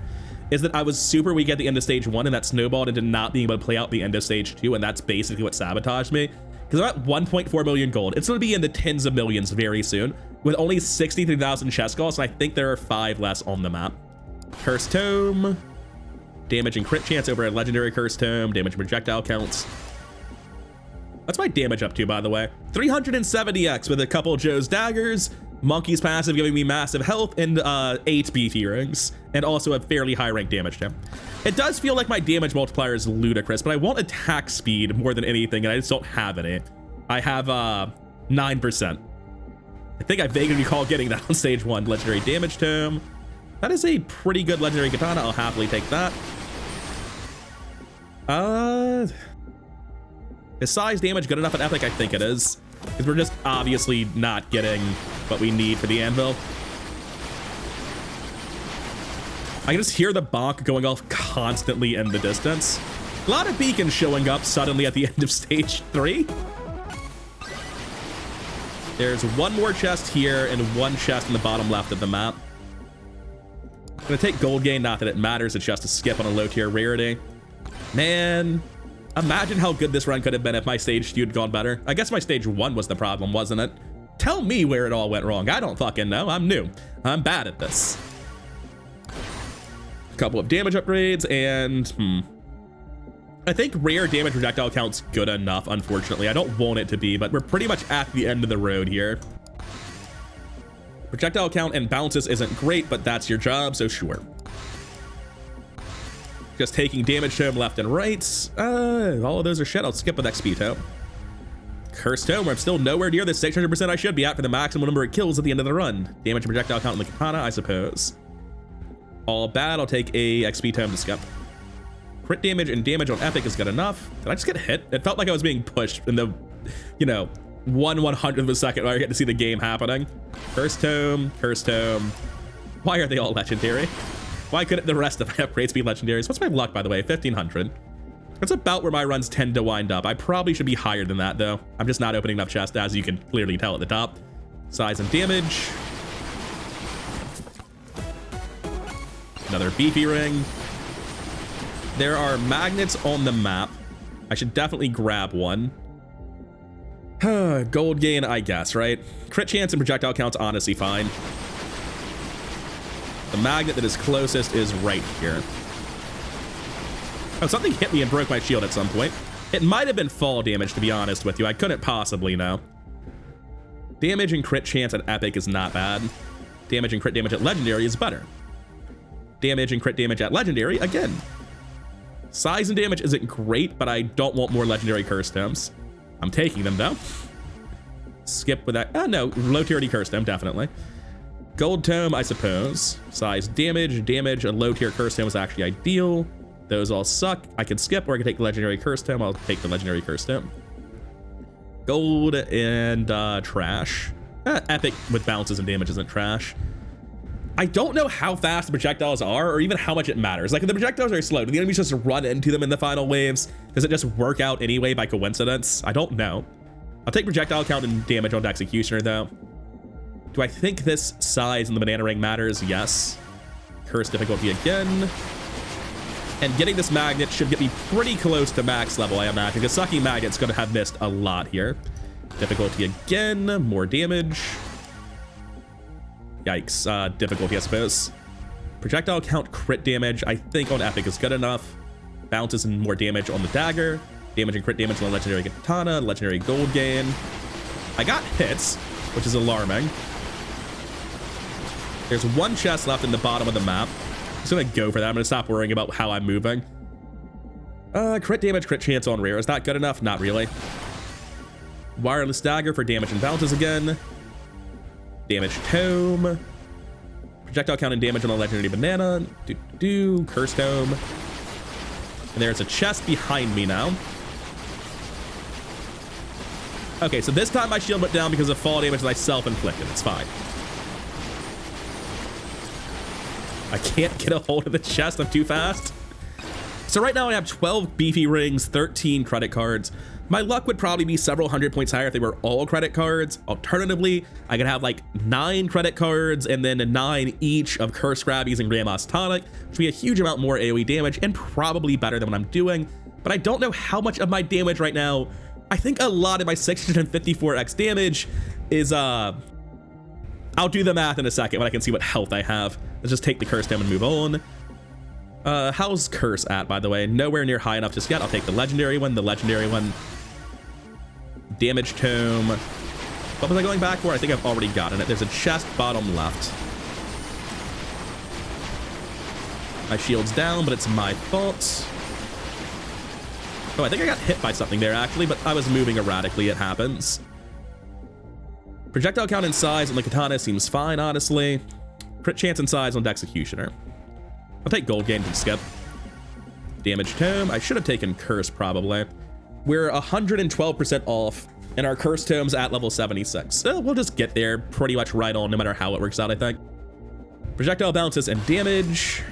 is that I was super weak at the end of stage 1, and that snowballed into not being able to play out the end of stage 2, and that's basically what sabotaged me. Because I'm at 1.4 million gold. It's going to be in the tens of millions very soon, with only 63,000 chest calls, and I think there are 5 less on the map. Cursed Tome. Damage and crit chance over a legendary Cursed Tome. Damage and projectile counts. What's my damage up to, by the way? 370x with a couple of Joe's daggers, Monkey's passive giving me massive health, and 8 Beefy Rings, and also a fairly high rank damage gem. It does feel like my damage multiplier is ludicrous, but I want attack speed more than anything, and I just don't have any. I have 9%. I think I vaguely recall getting that on stage 1. Legendary damage tome. That is a pretty good legendary katana. I'll happily take that. Is size damage good enough at epic? I think it is, because we're just obviously not getting what we need for the anvil. I can just hear the bonk going off constantly in the distance. A lot of beacons showing up suddenly at the end of stage 3. There's one more chest here and one chest in the bottom left of the map. I'm gonna take gold gain, not that it matters, it's just a skip on a low tier rarity. Man, imagine how good this run could have been if my stage 2 had gone better. I guess my stage 1 was the problem, wasn't it? Tell me where it all went wrong. I don't fucking know. I'm new. I'm bad at this. A couple of damage upgrades and I think rare damage projectile count's good enough, unfortunately. I don't want it to be, but we're pretty much at the end of the road here. Projectile count and bounces isn't great, but that's your job, so sure. Just taking damage tome left and right. All of those are shit. I'll skip with XP tome. Cursed Tome, where I'm still nowhere near the 600% I should be at for the maximum number of kills at the end of the run. Damage and projectile count on the katana, I suppose. All bad, I'll take a XP tome to skip. Crit damage and damage on epic is good enough. Did I just get hit? It felt like I was being pushed in the, you know, 1/100th of a second where I get to see the game happening. Cursed Tome, Cursed Tome. Why are they all legendary? Why couldn't the rest of my upgrades be legendaries? What's my luck, by the way? 1500. That's about where my runs tend to wind up. I probably should be higher than that, though. I'm just not opening enough chests, as you can clearly tell at the top. Size and damage. Another Beefy Ring. There are magnets on the map. I should definitely grab one. Gold gain, I guess, right? Crit chance and projectile count's honestly fine. The magnet that is closest is right here. Oh, something hit me and broke my shield at some point. It might have been fall damage, to be honest with you. I couldn't possibly know. Damage and crit chance at epic is not bad. Damage and crit damage at legendary is better. Damage and crit damage at legendary, again. Size and damage isn't great, but I don't want more legendary curse tomes. I'm taking them, though. Skip with that. Oh, no. Low tier curse tome, definitely. Gold tome, I suppose. Size damage, damage, a low tier curse tome is actually ideal. Those all suck. I can skip, or I can take the legendary curse tome. I'll take the legendary curse tome. Gold and trash. Epic with bounces and damage isn't trash. I don't know how fast the projectiles are, or even how much it matters. Like, if the projectiles are slow, do the enemies just run into them in the final waves? Does it just work out anyway by coincidence? I don't know. I'll take projectile count and damage on the Executioner, though. Do I think this size in the banana ring matters? Yes. Curse difficulty again. And getting this magnet should get me pretty close to max level, I imagine, because sucking magnet's going to have missed a lot here. Difficulty again, more damage. Yikes, difficulty, I suppose. Projectile count crit damage, I think on epic is good enough. Bounces and more damage on the dagger. Damage and crit damage on the legendary katana, legendary gold gain. I got hits, which is alarming. There's one chest left in the bottom of the map. I'm just gonna go for that. I'm gonna stop worrying about how I'm moving. Crit damage, crit chance on rare. Is that good enough? Not really. Wireless dagger for damage and bounces again. Damage tome. Projectile count and damage on the legendary banana. Curse tome. And there's a chest behind me now. Okay, so this time my shield went down because of fall damage that I self-inflicted. It's fine. I can't get a hold of the chest. I'm too fast. So right now I have 12 Beefy Rings, 13 credit cards. My luck would probably be several hundred points higher if they were all credit cards. Alternatively, I could have like 9 credit cards and then 9 each of Curse Grabbies and Grandma's Tonic, which would be a huge amount more AoE damage and probably better than what I'm doing. But I don't know how much of my damage right now. I think a lot of my 654x damage is, I'll do the math in a second when I can see what health I have. Let's just take the Curse down and move on. How's Curse at, by the way? Nowhere near high enough just yet. I'll take the legendary one, Damage tome. What was I going back for? I think I've already gotten it. There's a chest bottom left. My shield's down, but it's my fault. Oh, I think I got hit by something there, actually, but I was moving erratically. It happens. Projectile count and size on the katana seems fine, honestly. Crit chance and size on the executioner. I'll take gold gain and skip. Damage tome. I should have taken curse, probably. We're 112% off, and our curse tome's at level 76. So we'll just get there pretty much right on, no matter how it works out, I think. Projectile bounces and damage.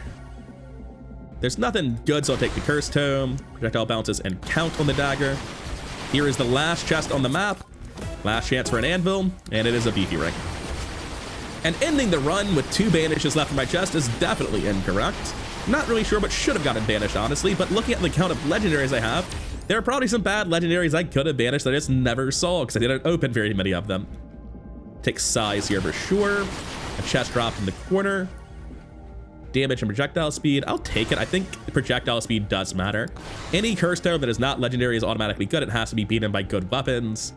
There's nothing good, so I'll take the curse tome. Projectile bounces and count on the dagger. Here is the last chest on the map. Last chance for an anvil, and it is a Beefy Ring. And ending the run with 2 banishes left in my chest is definitely incorrect. Not really sure what should have gotten banished, honestly, but looking at the count of legendaries I have, there are probably some bad legendaries I could have banished that I just never saw because I didn't open very many of them. Take size here for sure. A chest drop in the corner. Damage and projectile speed. I'll take it. I think projectile speed does matter. Any curse tome that is not legendary is automatically good. It has to be beaten by good weapons.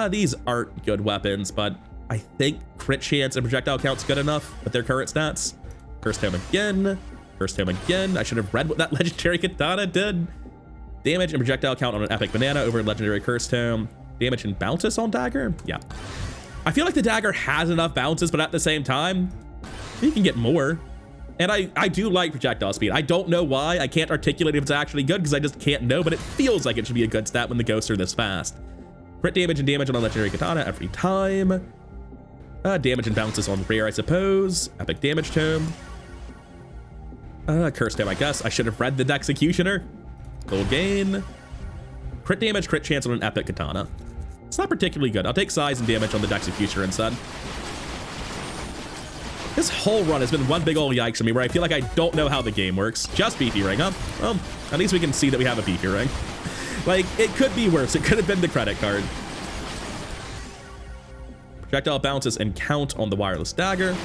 These aren't good weapons, but I think crit chance and projectile count's good enough with their current stats. Curse tome again. Curse tome again. I should have read what that legendary katana did. Damage and projectile count on an epic banana over legendary curse tome. Damage and bounces on dagger. Yeah. I feel like the dagger has enough bounces, but at the same time, you can get more. And I do like projectile speed. I don't know why. I can't articulate if it's actually good because I just can't know, but it feels like it should be a good stat when the ghosts are this fast. Crit damage and damage on a legendary katana every time. Damage and bounces on rare, I suppose. Epic damage tome. Curse tome, I guess. I should have read the executioner. Gold gain. Crit damage, crit chance on an epic katana. It's not particularly good. I'll take size and damage on the executioner instead. This whole run has been one big old yikes for me where I feel like I don't know how the game works. Just Beefy Ring, huh? Well, at least we can see that we have a Beefy Ring. Like, it could be worse. It could have been the credit card. Projectile bounces and count on the wireless dagger.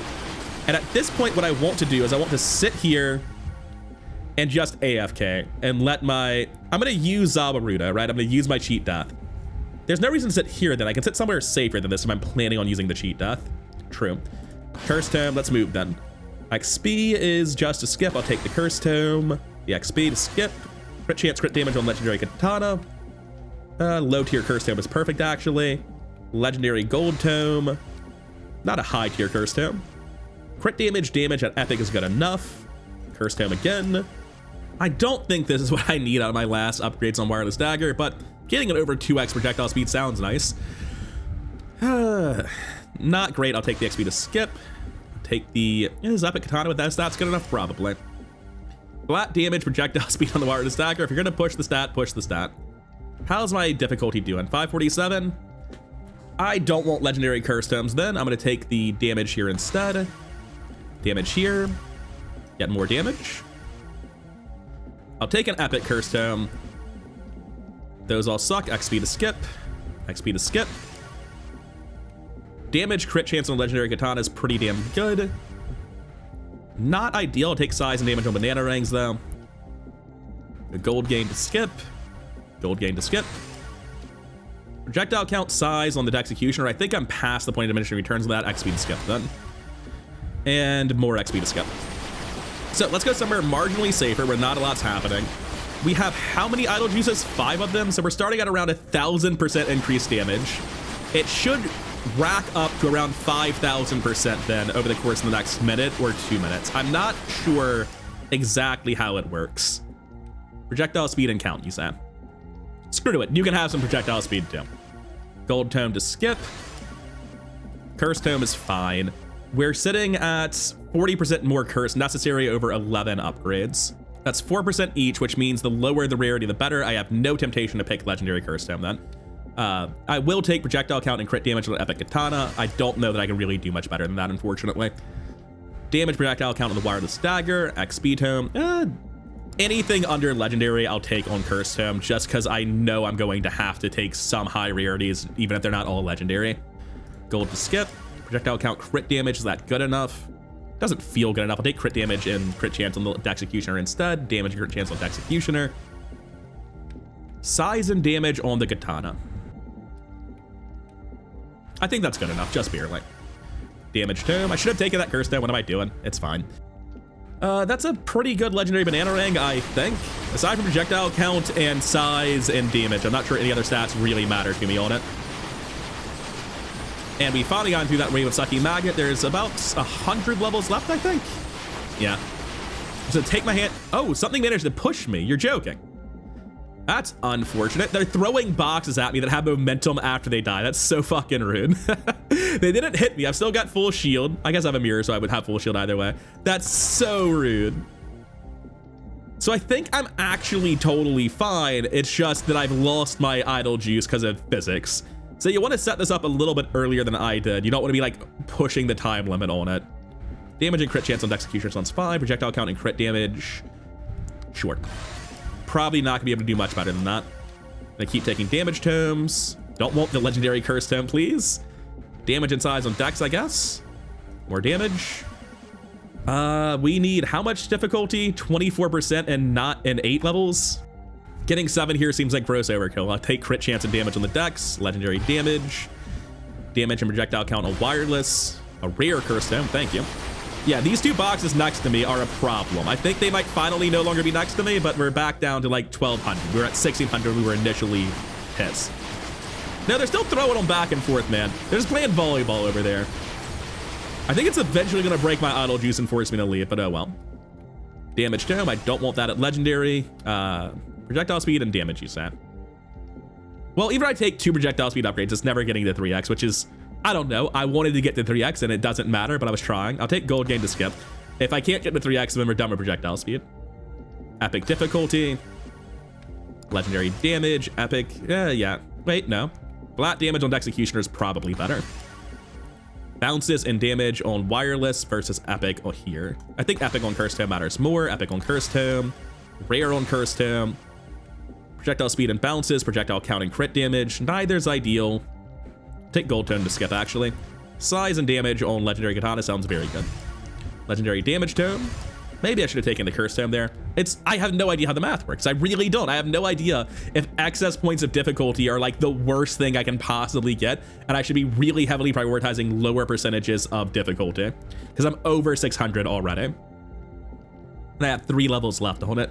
And at this point, what I want to do is I want to sit here and just AFK and let my... I'm going to use Zawaruta, right? I'm going to use my cheat death. There's no reason to sit here then. I can sit somewhere safer than this if I'm planning on using the cheat death. True. Curse tome, let's move then. XP is just a skip. I'll take the curse tome. The XP to skip. Crit chance, crit damage on legendary katana. Low tier curse tome is perfect actually. Legendary gold tome. Not a high tier curse tome. Crit damage at epic is good enough. Curse tome again. I don't think this is what I need out of my last upgrades on wireless dagger, but getting it over 2x projectile speed sounds nice. Not great. I'll take the XP to skip. Take the... Is epic katana with that stats good enough? Probably. Flat damage, projectile speed on the wireless dagger. If you're going to push the stat, push the stat. How's my difficulty doing? 547? I don't want legendary curse tomes then. I'm going to take the damage here instead. Damage here. Get more damage. I'll take an epic Cursed Tome. Those all suck. XP to skip. XP to skip. Damage crit chance on legendary katana is pretty damn good. Not ideal. I'll take size and damage on banana rings though. A gold gain to skip. Gold gain to skip. Projectile count size on the Executioner. I think I'm past the point of diminishing returns on that. XP to skip then. And more XP to skip. So let's go somewhere marginally safer where not a lot's happening. We have how many idle juices? 5 of them. So we're starting at around 1,000% increased damage. It should rack up to around 5,000% then over the course of the next minute or 2 minutes. I'm not sure exactly how it works. Projectile speed and count, you say? Screw it. You can have some projectile speed too. Gold tome to skip. Cursed tome is fine. We're sitting at 40% more curse necessary over 11 upgrades. That's 4% each, which means the lower the rarity, the better. I have no temptation to pick legendary Cursed Tome then. I will take projectile count and crit damage on epic katana. I don't know that I can really do much better than that, unfortunately. Damage projectile count on the wireless dagger, XP tome. Anything under legendary I'll take on Cursed Tome, just because I know I'm going to have to take some high rarities, even if they're not all legendary. Gold to skip. Projectile count crit damage, is that good enough? Doesn't feel good enough. I'll take crit damage and crit chance on the Executioner instead. Damage and crit chance on Executioner. Size and damage on the katana. I think that's good enough, just barely. Damage tome. I should have taken that Cursed Tome. What am I doing? It's fine. That's a pretty good legendary banana ring, I think. Aside from projectile count and size and damage, I'm not sure any other stats really matter to me on it. And we finally got through that wave of Sucky Magnet. There's about 100 levels left, I think. Yeah. So take my hand. Oh, something managed to push me. You're joking. That's unfortunate. They're throwing boxes at me that have momentum after they die. That's so fucking rude. They didn't hit me. I've still got full shield. I guess I have a mirror, so I would have full shield either way. That's so rude. So I think I'm actually totally fine. It's just that I've lost my idle juice because of physics. So you want to set this up a little bit earlier than I did. You don't want to be like pushing the time limit on it. Damage and crit chance on Executioner sounds fine. Projectile count and crit damage. Sure. Probably not gonna be able to do much better than that. Gonna keep taking damage tomes. Don't want the legendary Cursed Tome, please. Damage and size on Dex, I guess. More damage. We need how much difficulty? 24% and not in 8 levels. Getting 7 here seems like gross overkill. I'll take crit chance and damage on the Dex. Legendary damage. Damage and projectile count on wireless. A rare Cursed Tome, thank you. Yeah, these 2 boxes next to me are a problem. I think they might finally no longer be next to me, but we're back down to like 1,200. We were at 1,600 we were initially pissed. No, they're still throwing them back and forth, man. They're just playing volleyball over there. I think it's eventually gonna break my idle juice and force me to leave, but oh well. Damage tome, I don't want that at legendary. Projectile speed and damage, you said. Well, even if I take 2 projectile speed upgrades, it's never getting to 3x, which is, I don't know. I wanted to get to 3x and it doesn't matter, but I was trying. I'll take gold gain to skip. If I can't get to 3x, then we're done with projectile speed. Epic difficulty. Legendary damage. Epic. Yeah. Wait, no. Flat damage on Executioner is probably better. Bounces and damage on wireless versus epic on here. I think epic on Cursed Tome matters more. Epic on Cursed Tome. Rare on Cursed Tome. Projectile speed and bounces. Projectile count and crit damage. Neither's ideal. Take gold tome to skip, actually. Size and damage on legendary katana sounds very good. Legendary damage tome. Maybe I should have taken the Cursed Tome there. I have no idea how the math works. I really don't. I have no idea if excess points of difficulty are like the worst thing I can possibly get, and I should be really heavily prioritizing lower percentages of difficulty because I'm over 600 already. And I have 3 levels left on it.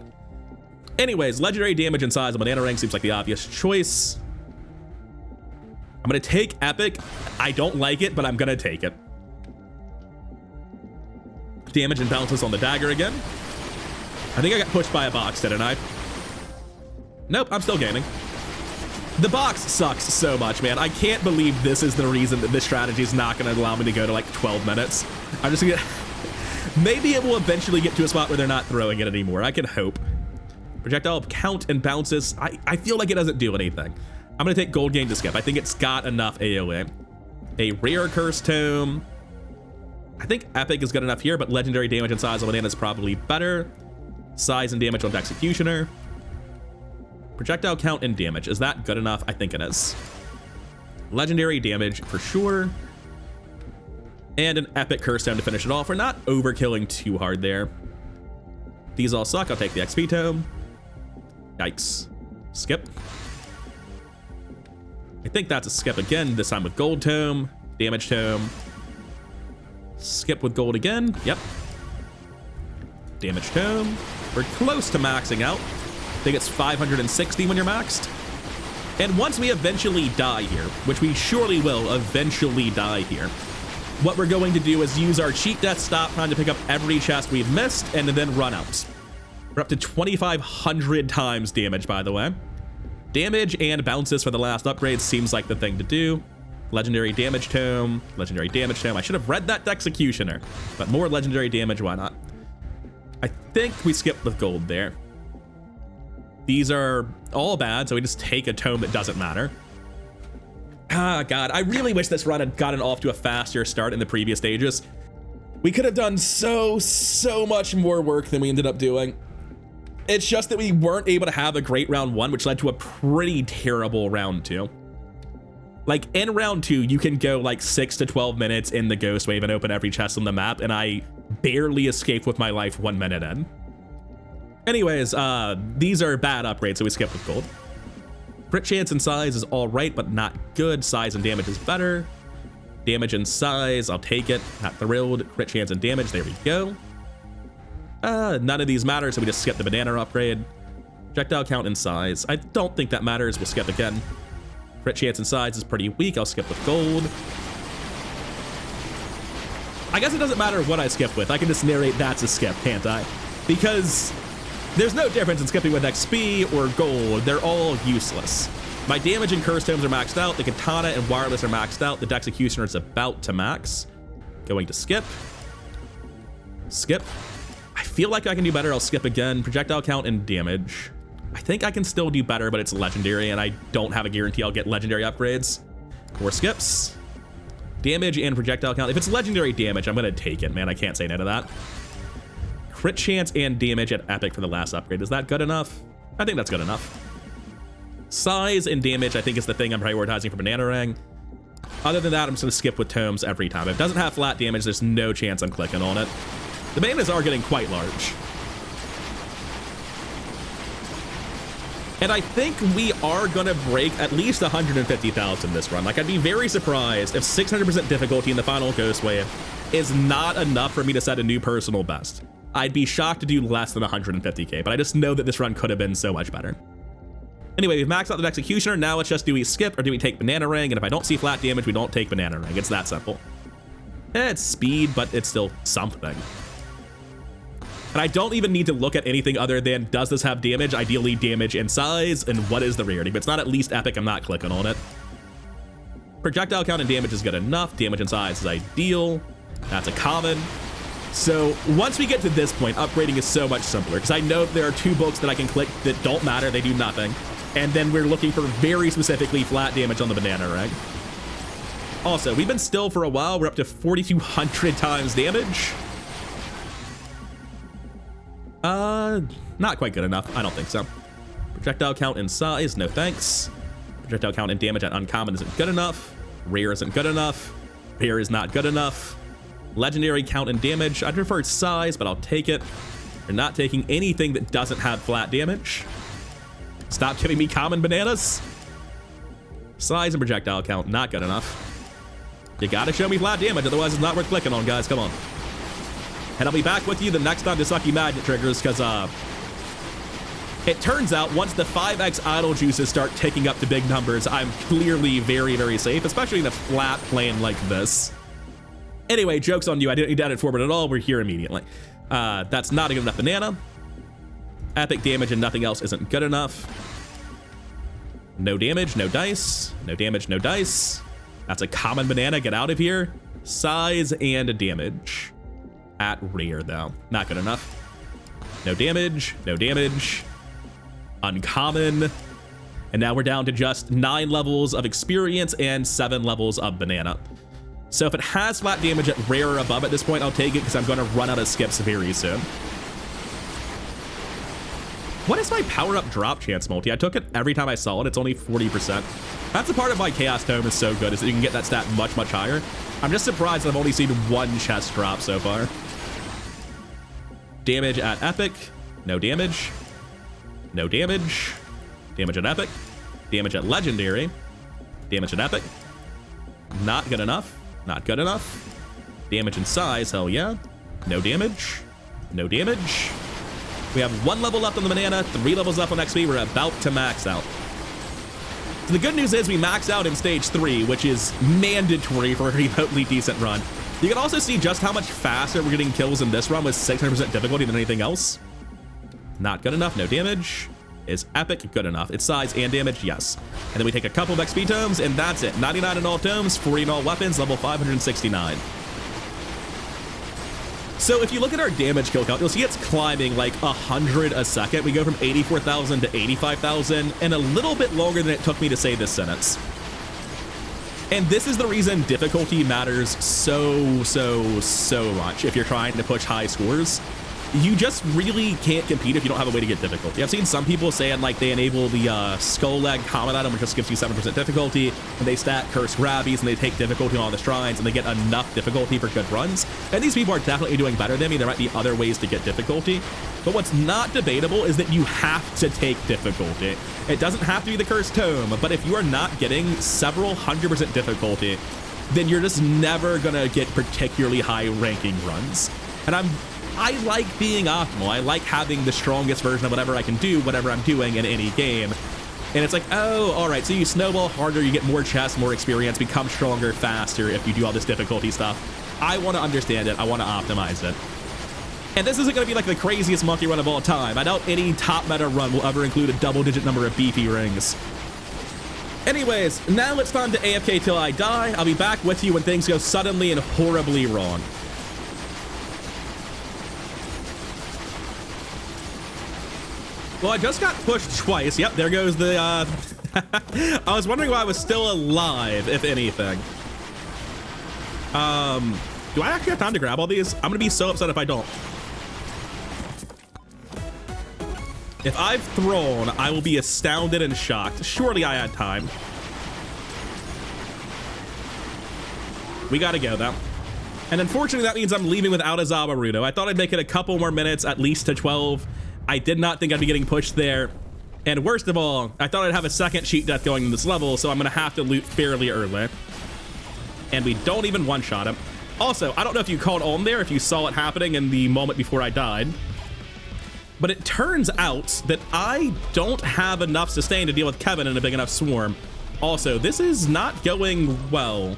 Anyways, legendary damage and size of banana ring seems like the obvious choice. I'm gonna take epic. I don't like it, but I'm gonna take it. Damage and bounces on the dagger again. I think I got pushed by a box, didn't I? Nope, I'm still gaining. The box sucks so much, man. I can't believe this is the reason that this strategy is not gonna allow me to go to like 12 minutes. I'm just gonna... Maybe it will eventually get to a spot where they're not throwing it anymore. I can hope. Projectile count and bounces. I feel like it doesn't do anything. I'm gonna take gold gain to skip. I think it's got enough AoE. A rare Cursed Tome. I think epic is good enough here, but legendary damage and size of banana is probably better. Size and damage on the Executioner. Projectile count and damage. Is that good enough? I think it is. Legendary damage for sure. And an epic curse tome to finish it off. We're not overkilling too hard there. These all suck. I'll take the XP tome. Yikes. Skip. I think that's a skip again, this time with gold tome, damage tome. Skip with gold again. Yep. Damage tome. We're close to maxing out. I think it's 560 when you're maxed. And once we eventually die here, which we surely will eventually die here, what we're going to do is use our cheat death stop time to pick up every chest we've missed and then run out. We're up to 2,500 times damage, by the way. Damage and bounces for the last upgrade seems like the thing to do. Legendary damage tome, legendary damage tome. I should have read that Executioner, but more legendary damage, why not? I think we skipped with gold there. These are all bad, so we just take a tome that doesn't matter. Ah, God, I really wish this run had gotten off to a faster start in the previous stages. We could have done so much more work than we ended up doing. It's just that we weren't able to have a great round 1, which led to a pretty terrible round 2. Like, in round 2, you can go like 6 to 12 minutes in the Ghost Wave and open every chest on the map, and I barely escaped with my life 1 minute in. Anyways, these are bad upgrades, so we skip with gold. Crit chance and size is all right, but not good. Size and damage is better. Damage and size, I'll take it. Not thrilled. Crit chance and damage, there we go. None of these matter, so we just skip the banana upgrade. Projectile count and size. I don't think that matters. We'll skip again. Crit chance and size is pretty weak. I'll skip with gold. I guess it doesn't matter what I skip with. I can just narrate that's a skip, can't I? Because there's no difference in skipping with XP or gold. They're all useless. My damage and curse tomes are maxed out. The katana and wireless are maxed out. The Executioner is about to max. Going to skip. Skip. I feel like I can do better. I'll skip again. Projectile count and damage. I think I can still do better, but it's legendary, and I don't have a guarantee I'll get legendary upgrades. 4 skips. Damage and projectile count. If it's legendary damage, I'm going to take it, man. I can't say no to that. Crit chance and damage at epic for the last upgrade. Is that good enough? I think that's good enough. Size and damage, I think, is the thing I'm prioritizing for Banana Ring. Other than that, I'm just going to skip with tomes every time. If it doesn't have flat damage, there's no chance I'm clicking on it. The bananas are getting quite large. And I think we are going to break at least 150,000 this run. Like, I'd be very surprised if 600% difficulty in the final Ghost Wave is not enough for me to set a new personal best. I'd be shocked to do less than 150k, but I just know that this run could have been so much better. Anyway, we've maxed out the Executioner. Now it's just, do we skip or do we take Banana Ring? And if I don't see flat damage, we don't take Banana Ring. It's that simple. It's speed, but it's still something. And I don't even need to look at anything other than, does this have damage? Ideally damage and size, and what is the rarity? If it's not at least epic, I'm not clicking on it. Projectile count and damage is good enough. Damage and size is ideal. That's a common. So once we get to this point, upgrading is so much simpler, because I know there are 2 books that I can click that don't matter, they do nothing. And then we're looking for very specifically flat damage on the Banana Ring. Also, we've been still for a while. We're up to 4,200 times damage. Not quite good enough. I don't think so. Projectile count and size, no thanks. Projectile count and damage at uncommon isn't good enough. Rare isn't good enough. Rare is not good enough. Legendary count and damage. I'd prefer size, but I'll take it. You're not taking anything that doesn't have flat damage. Stop giving me common bananas. Size and projectile count, not good enough. You gotta show me flat damage, otherwise it's not worth clicking on, guys. Come on. And I'll be back with you the next time the Sucky Magnet triggers, because it turns out once the 5x idle juices start ticking up to big numbers, I'm clearly very, very safe, especially in a flat plane like this. Anyway, joke's on you. I didn't need to edit forward at all. We're here immediately. That's not a good enough banana. Epic damage and nothing else isn't good enough. No damage, no dice. No damage, no dice. That's a common banana. Get out of here. Size and damage. At rare, though. Not good enough. No damage, no damage. Uncommon. And now we're down to just 9 levels of experience and 7 levels of banana. So if it has flat damage at rare or above at this point, I'll take it, because I'm going to run out of skips very soon. What is my power-up drop chance multi? I took it every time I saw it. It's only 40%. That's a part of why Chaos Tome is so good, is that you can get that stat much, much higher. I'm just surprised that I've only seen one chest drop so far. Damage at Epic. No damage. No damage. Damage at Epic. Damage at Legendary. Damage at Epic. Not good enough. Not good enough. Damage in size, hell yeah. No damage. No damage. We have 1 level left on the banana, 3 levels left on XP. We're about to max out. So the good news is we max out in stage 3, which is mandatory for a remotely decent run. You can also see just how much faster we're getting kills in this run with 600% difficulty than anything else. Not good enough, no damage. Is Epic good enough? It's size and damage, yes. And then we take a couple of XP tomes, and that's it. 99 in all tomes, 40 in all weapons, level 569. So if you look at our damage kill count, you'll see it's climbing like 100 a second. We go from 84,000 to 85,000 in a little bit longer than it took me to say this sentence. And this is the reason difficulty matters so much if you're trying to push high scores. You just really can't compete if you don't have a way to get difficulty. I've seen some people saying like they enable the skull leg comment item, which just gives you 7% difficulty, and they stack curse grabbies and they take difficulty on all the shrines and they get enough difficulty for good runs. And these people are definitely doing better than me. There might be other ways to get difficulty, but what's not debatable is that you have to take difficulty. It doesn't have to be the cursed tome, but if you are not getting several 100% difficulty, then you're just never gonna get particularly high ranking runs. And I like being optimal. I like having the strongest version of whatever I can do, whatever I'm doing in any game. And it's like, oh, all right, so you snowball harder, you get more chests, more experience, become stronger faster if you do all this difficulty stuff. I want to understand it. I want to optimize it. And this isn't going to be like the craziest monkey run of all time. I doubt any top meta run will ever include a double-digit number of Beefy Rings. Anyways, now it's time to AFK till I die. I'll be back with you when things go suddenly and horribly wrong. Well, I just got pushed twice. Yep, there goes the, I was wondering why I was still alive, if anything. Do I actually have time to grab all these? I'm gonna be so upset if I don't. If I've thrown, I will be astounded and shocked. Surely I had time. We gotta go, though. And unfortunately, that means I'm leaving without a Zabaruto. I thought I'd make it a couple more minutes, at least to 12. I did not think I'd be getting pushed there. And worst of all, I thought I'd have a second cheat death going in this level, so I'm gonna have to loot fairly early. And we don't even one-shot him. Also, I don't know if you caught on there, if you saw it happening in the moment before I died, but it turns out that I don't have enough sustain to deal with Kevin in a big enough swarm. Also, this is not going well.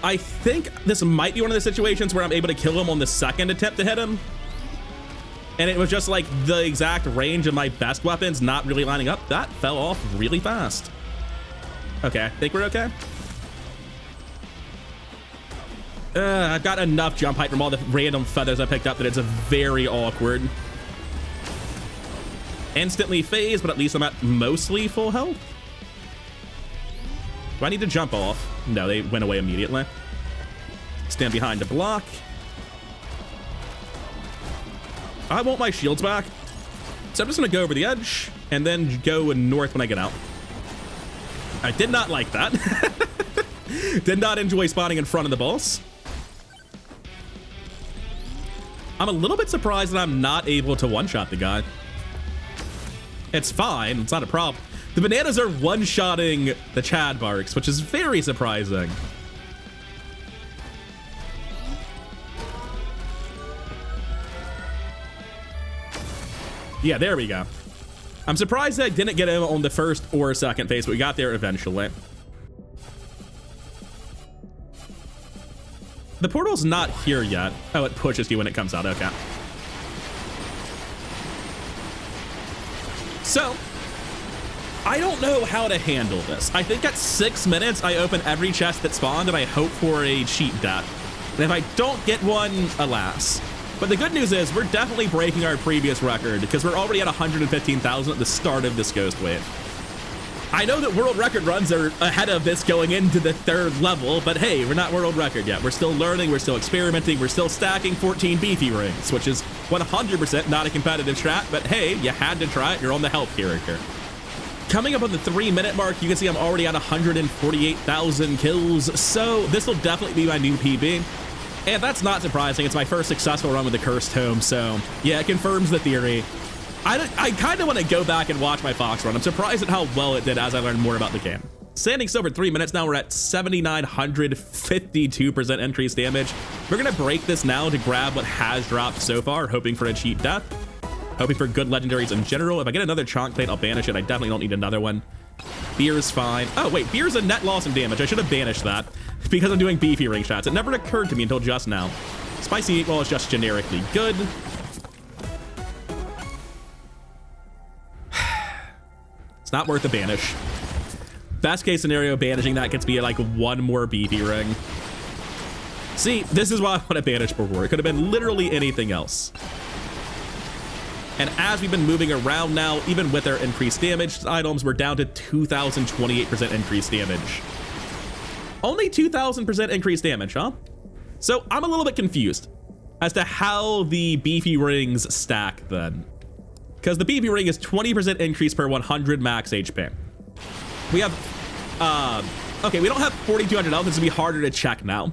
I think this might be one of the situations where I'm able to kill him on the second attempt to hit him. And it was just like the exact range of my best weapons not really lining up. That fell off really fast. Okay, I think we're okay. I've got enough jump height from all the random feathers I picked up that it's a very awkward. Instantly phased, but at least I'm at mostly full health. Do I need to jump off? No, they went away immediately. Stand behind to block. I want my shields back. So I'm just gonna go over the edge and then go north when I get out. I did not like that. Did not enjoy spawning in front of the boss. I'm a little bit surprised that I'm not able to one-shot the guy. It's fine, it's not a problem. The bananas are one-shotting the Chad Barks, which is very surprising. Yeah, there we go. I'm surprised that I didn't get him on the first or second phase, but we got there eventually. The portal's not here yet. Oh, it pushes you when it comes out. Okay. So, I don't know how to handle this. I think at 6 minutes, I open every chest that spawned and I hope for a cheat death. And if I don't get one, alas. But the good news is we're definitely breaking our previous record because we're already at 115,000 at the start of this ghost wave. I know that world record runs are ahead of this going into the 3rd level, but hey, we're not world record yet. We're still learning, we're still experimenting, we're still stacking 14 Beefy Rings, which is 100% not a competitive strat, but hey, you had to try it, you're on the health character. Coming up on the 3-minute mark, you can see I'm already at 148,000 kills, so this will definitely be my new PB. And that's not surprising, it's my first successful run with the Cursed Tome, so yeah, it confirms the theory. I kind of want to go back and watch my Fox run. I'm surprised at how well it did as I learned more about the game. Standing still for 3 minutes now, we're at 7,952% increased damage. We're going to break this now to grab what has dropped so far, hoping for a cheap death. Hoping for good legendaries in general. If I get another Chonk Plate, I'll banish it. I definitely don't need another one. Beer's fine. Oh, wait, Beer's a net loss in damage. I should have banished that because I'm doing Beefy Ring shots. It never occurred to me until just now. Spicy 8-Ball is just generically good. It's not worth a banish. Best case scenario, banishing that gets me like 1 more Beefy Ring. See, this is why I want to banish before. It could have been literally anything else. And as we've been moving around now, even with our increased damage items, we're down to 2,028% increased damage. Only 2,000% increased damage, huh? So I'm a little bit confused as to how the Beefy Rings stack then. Because the Beefy Ring is 20% increase per 100 max HP. We have, okay, we don't have 4,200 health. This will be harder to check now.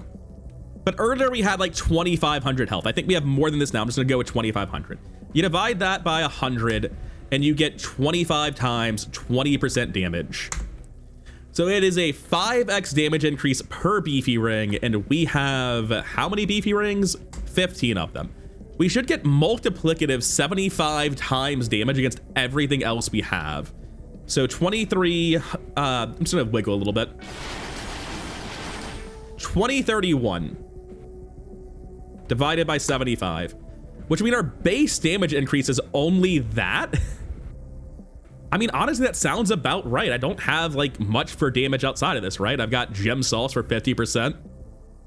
But earlier we had like 2,500 health. I think we have more than this now. I'm just gonna go with 2,500. You divide that by 100 and you get 25 times 20% damage. So it is a 5x damage increase per Beefy Ring. And we have how many Beefy Rings? 15 of them. We should get multiplicative 75 times damage against everything else we have. So 23, I'm just gonna wiggle a little bit. 2031 divided by 75, which means our base damage increase is only that. I mean, honestly, that sounds about right. I don't have like much for damage outside of this, right? I've got Gem Sauce for 50%,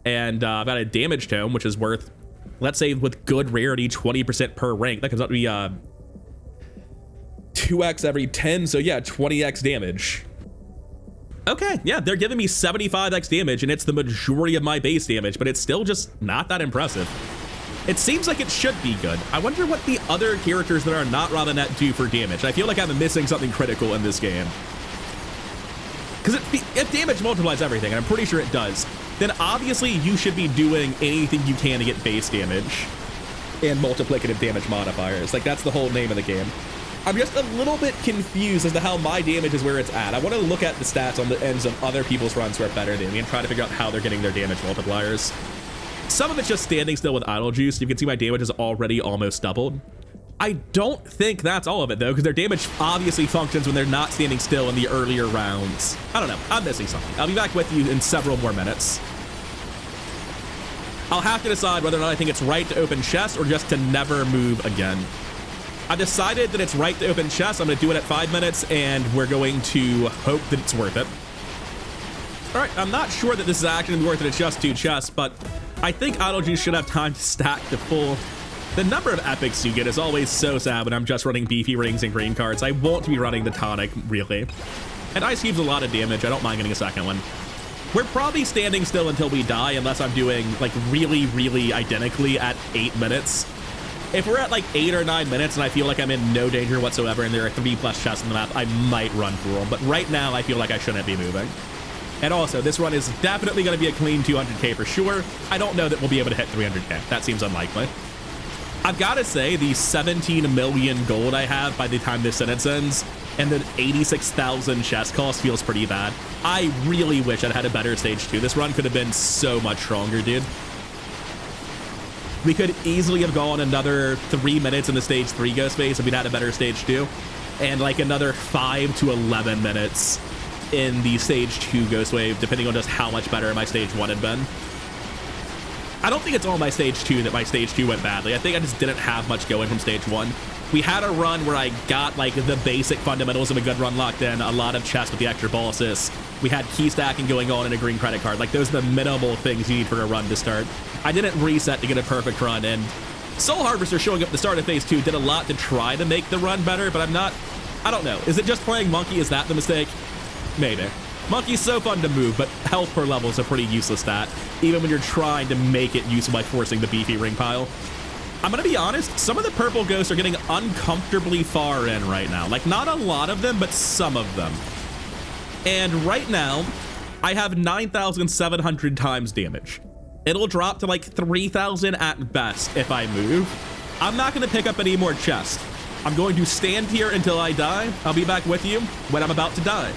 and I've got a Damage Tome, which is worth, let's say with good rarity, 20% per rank. That comes out to be 2x every 10, so yeah, 20x damage. Okay, yeah, they're giving me 75x damage, and it's the majority of my base damage, but it's still just not that impressive. It seems like it should be good. I wonder what the other characters that are not Robinette do for damage. I feel like I'm missing something critical in this game. Because if damage multiplies everything, and I'm pretty sure it does, then obviously you should be doing anything you can to get base damage and multiplicative damage modifiers. Like, that's the whole name of the game. I'm just a little bit confused as to how my damage is where it's at. I want to look at the stats on the ends of other people's runs who are better than me and try to figure out how they're getting their damage multipliers. Some of it's just standing still with idle juice. You can see my damage is already almost doubled. I don't think that's all of it though, because their damage obviously functions when they're not standing still in the earlier rounds. I don't know, I'm missing something. I'll be back with you in several more minutes. I'll have to decide whether or not I think it's right to open chest or just to never move again. I decided that it's right to open chest. I'm gonna do it at 5 minutes and we're going to hope that it's worth it. All right, I'm not sure that this is actually gonna be worth it. It's just 2 chests, but I think idle juice should have time to stack to full. The number of epics you get is always so sad when I'm just running Beefy Rings and green cards. I won't be running the tonic, really. And Ice Cube's a lot of damage. I don't mind getting a second one. We're probably standing still until we die, unless I'm doing like really, really identically at 8 minutes. If we're at like 8 or 9 minutes and I feel like I'm in no danger whatsoever and there are 3+ chests on the map, I might run through them. But right now, I feel like I shouldn't be moving. And also, this run is definitely going to be a clean 200k for sure. I don't know that we'll be able to hit 300k. That seems unlikely. I've got to say, the 17 million gold I have by the time this sentence ends and the 86,000 chest cost feels pretty bad. I really wish I'd had a better stage 2. This run could have been so much stronger, dude. We could easily have gone another 3 minutes in the stage 3 ghost phase if we'd had a better stage 2, and like another 5 to 11 minutes in the stage 2 ghost wave, depending on just how much better my stage 1 had been. I don't think it's all my stage 2 that my stage 2 went badly. I think I just didn't have much going from stage 1. We had a run where I got like the basic fundamentals of a good run locked in, a lot of chests with the extra ball assists. We had key stacking going on and a green credit card. Like, those are the minimal things you need for a run to start. I didn't reset to get a perfect run, and Soul Harvester showing up at the start of phase 2 did a lot to try to make the run better, but I don't know. Is it just playing Monkey? Is that the mistake? Maybe. Monkey's so fun to move, but health per level is a pretty useless stat, even when you're trying to make it useful by forcing the Beefy Ring pile. I'm gonna be honest, some of the purple ghosts are getting uncomfortably far in right now. Like, not a lot of them, but some of them. And right now, I have 9,700 times damage. It'll drop to like 3,000 at best if I move. I'm not gonna pick up any more chests. I'm going to stand here until I die. I'll be back with you when I'm about to die.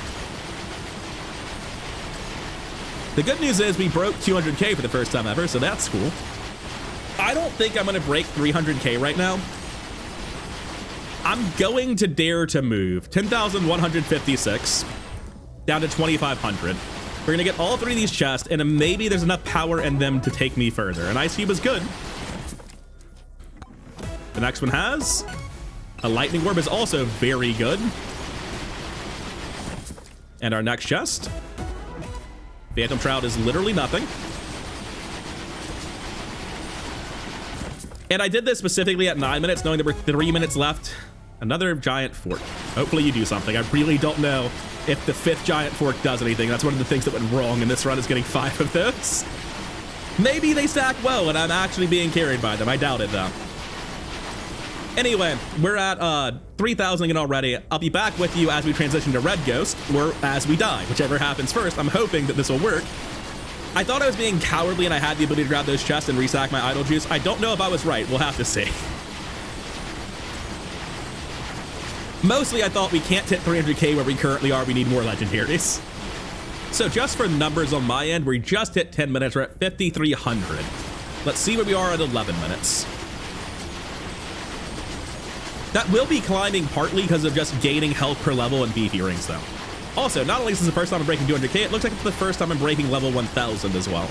The good news is we broke 200K for the first time ever, so that's cool. I don't think I'm gonna break 300K right now. I'm going to dare to move 10,156 down to 2,500. We're gonna get all three of these chests, and maybe there's enough power in them to take me further. An ice cube is good. The next one has a lightning orb, is also very good. And our next chest, Phantom Shroud, is literally nothing. And I did this specifically at 9 minutes, knowing there were 3 minutes left. Another giant fork. Hopefully you do something. I really don't know if the 5th giant fork does anything. That's one of the things that went wrong in this run, is getting 5 of those. Maybe they stack well and I'm actually being carried by them. I doubt it though. Anyway, we're at 3,000 again already. I'll be back with you as we transition to Red Ghost, or as we die, whichever happens first. I'm hoping that this will work. I thought I was being cowardly and I had the ability to grab those chests and resack my idol juice. I don't know if I was right. We'll have to see. Mostly I thought we can't hit 300K where we currently are. We need more legendaries. So just for numbers on my end, we just hit 10 minutes. We're at 5,300. Let's see where we are at 11 minutes. That will be climbing partly because of just gaining health per level and Beefy Rings though. Also, not only is this the first time I'm breaking 200K, it looks like it's the first time I'm breaking level 1,000 as well.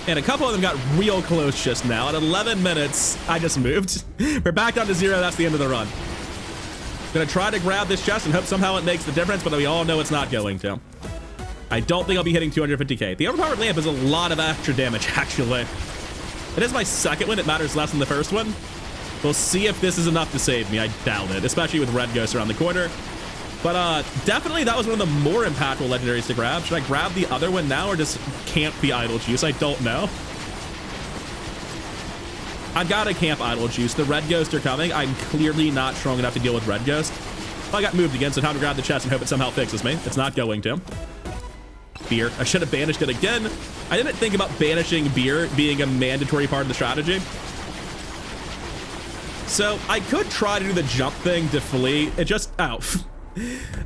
And a couple of them got real close just now. At 11 minutes, I just moved. We're back down to 0. That's the end of the run. Gonna try to grab this chest and hope somehow it makes the difference, but we all know it's not going to. I don't think I'll be hitting 250K. The overpowered lamp is a lot of extra damage, actually. It is my second one. It matters less than the first one. We'll see if this is enough to save me. I doubt it, especially with Red Ghost around the corner. But definitely that was one of the more impactful legendaries to grab. Should I grab the other one now or just camp the idle juice? I don't know. I've got to camp idle juice. The Red Ghosts are coming. I'm clearly not strong enough to deal with Red Ghost. I got moved again, so time to grab the chest and hope it somehow fixes me. It's not going to. Beer. I should have banished it again. I didn't think about banishing beer being a mandatory part of the strategy. So I could try to do the jump thing to flee. It just, oh.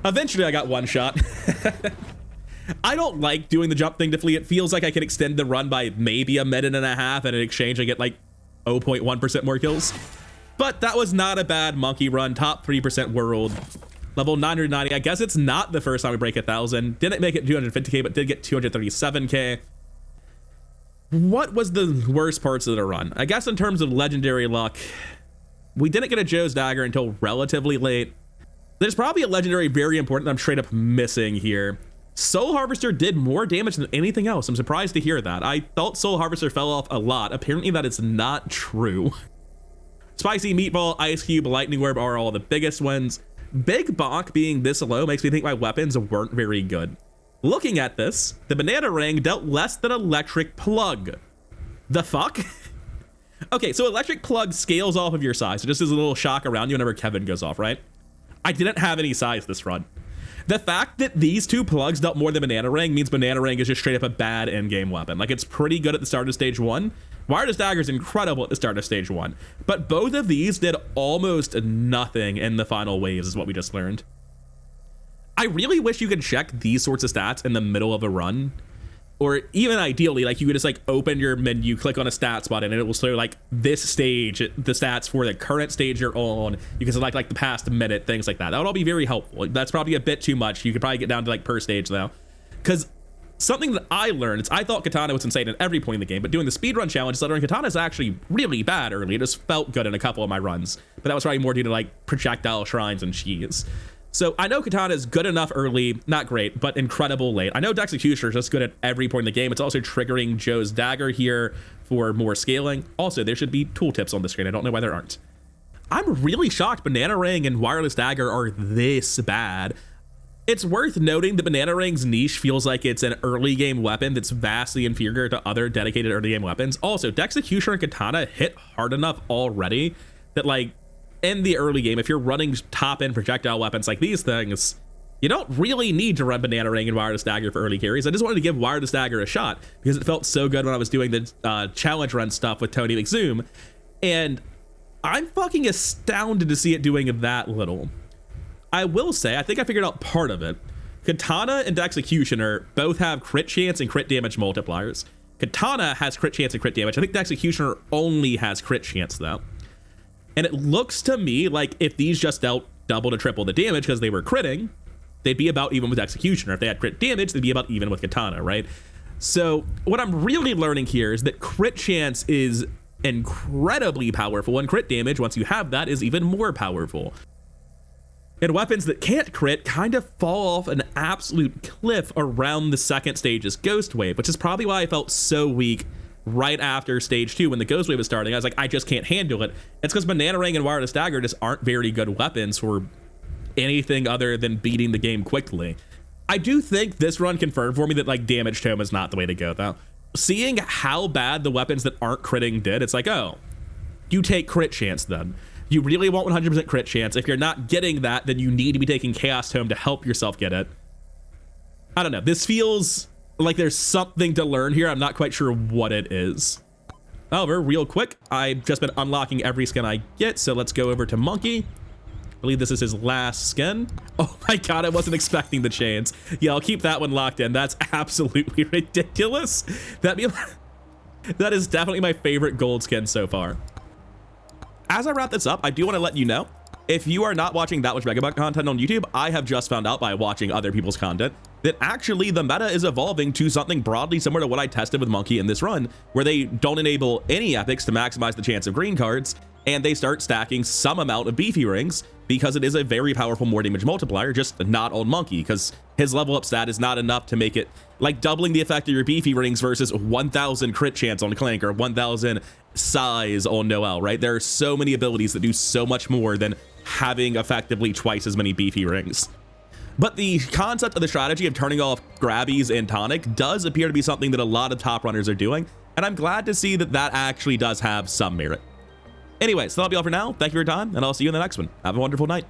Eventually I got one shot. I don't like doing the jump thing to flee. It feels like I can extend the run by maybe a minute and a half, and in exchange I get like 0.1% more kills. But that was not a bad monkey run. Top 3% world. Level 990. I guess it's not the first time we break 1,000. Didn't make it 250K, but did get 237K. What was the worst parts of the run? I guess in terms of legendary luck, we didn't get a Joe's Dagger until relatively late. There's probably a legendary very important that I'm straight up missing here. Soul Harvester did more damage than anything else. I'm surprised to hear that. I thought Soul Harvester fell off a lot. Apparently that is not true. Spicy Meatball, Ice Cube, Lightning Orb are all the biggest ones. Big Bonk being this low makes me think my weapons weren't very good. Looking at this, the Banana Ring dealt less than Electric Plug. The fuck? Okay, so Electric Plug scales off of your size. So just as a little shock around you whenever Kevin goes off, right? I didn't have any size this run. The fact that these two plugs dealt more than Banana Ring means Banana Ring is just straight up a bad end-game weapon. Like, it's pretty good at the start of stage 1. Wireless Dagger is incredible at the start of stage 1. But both of these did almost nothing in the final waves, is what we just learned. I really wish you could check these sorts of stats in the middle of a run. Or even ideally, like, you could just like open your menu, click on a stats button, and it will show like this stage, the stats for the current stage you're on. You can select like the past minute, things like that. That would all be very helpful. That's probably a bit too much. You could probably get down to like per stage though. Because something that I learned is I thought Katana was insane at every point in the game, but doing the speedrun challenge, I learned Katana is actually really bad early. It just felt good in a couple of my runs, but that was probably more due to like projectile shrines and cheese. So I know Katana is good enough early, not great, but incredible late. I know Dex Executioner is just good at every point in the game. It's also triggering Joe's Dagger here for more scaling. Also, there should be tooltips on the screen. I don't know why there aren't. I'm really shocked Banana Ring and Wireless Dagger are this bad. It's worth noting that Banana Ring's niche feels like it's an early game weapon that's vastly inferior to other dedicated early game weapons. Also, Dexecutioner and Katana hit hard enough already that, like, in the early game, if you're running top end projectile weapons like these things, you don't really need to run Banana Ring and Wireless Dagger for early carries. I just wanted to give Wireless Dagger a shot because it felt so good when I was doing the challenge run stuff with Tony McZoom, and I'm fucking astounded to see it doing that little. I will say, I think I figured out part of it. Katana and Dexecutioner both have crit chance and crit damage multipliers. Katana has crit chance and crit damage. I think Dexecutioner only has crit chance though. And it looks to me like if these just dealt double to triple the damage because they were critting, they'd be about even with Executioner. If they had crit damage, they'd be about even with Katana, right? So what I'm really learning here is that crit chance is incredibly powerful, and crit damage, once you have that, is even more powerful. And weapons that can't crit kind of fall off an absolute cliff around the second stage's Ghost Wave, which is probably why I felt so weak right after stage 2 when the Ghost Wave was starting. I was like, I just can't handle it. It's because Banana Ring and Wireless Dagger just aren't very good weapons for anything other than beating the game quickly. I do think this run confirmed for me that, like, Damage Tome is not the way to go though. Seeing how bad the weapons that aren't critting did, it's like, oh, you take crit chance then. You really want 100% crit chance. If you're not getting that, then you need to be taking Chaos Tome to help yourself get it. I don't know. This feels like there's something to learn here. I'm not quite sure what it is. However, real quick, I've just been unlocking every skin I get, so let's go over to Monke. I believe this is his last skin. Oh my god, I wasn't expecting the chains. Yeah, I'll keep that one locked in. That's absolutely ridiculous. That is definitely my favorite gold skin so far. As I wrap this up, I do want to let you know, if you are not watching that much Megabonk content on YouTube, I have just found out by watching other people's content that actually the meta is evolving to something broadly similar to what I tested with Monke in this run, where they don't enable any epics to maximize the chance of green cards, and they start stacking some amount of Beefy Rings because it is a very powerful more damage multiplier, just not on Monke, because his level up stat is not enough to make it like doubling the effect of your Beefy Rings versus 1000 crit chance on Clank or 1000 size on Noel, right? There are so many abilities that do so much more than having effectively twice as many Beefy Rings. But the concept of the strategy of turning off grabbies and tonic does appear to be something that a lot of top runners are doing, and I'm glad to see that that actually does have some merit. Anyways, that'll be all for now. Thank you for your time, and I'll see you in the next one. Have a wonderful night.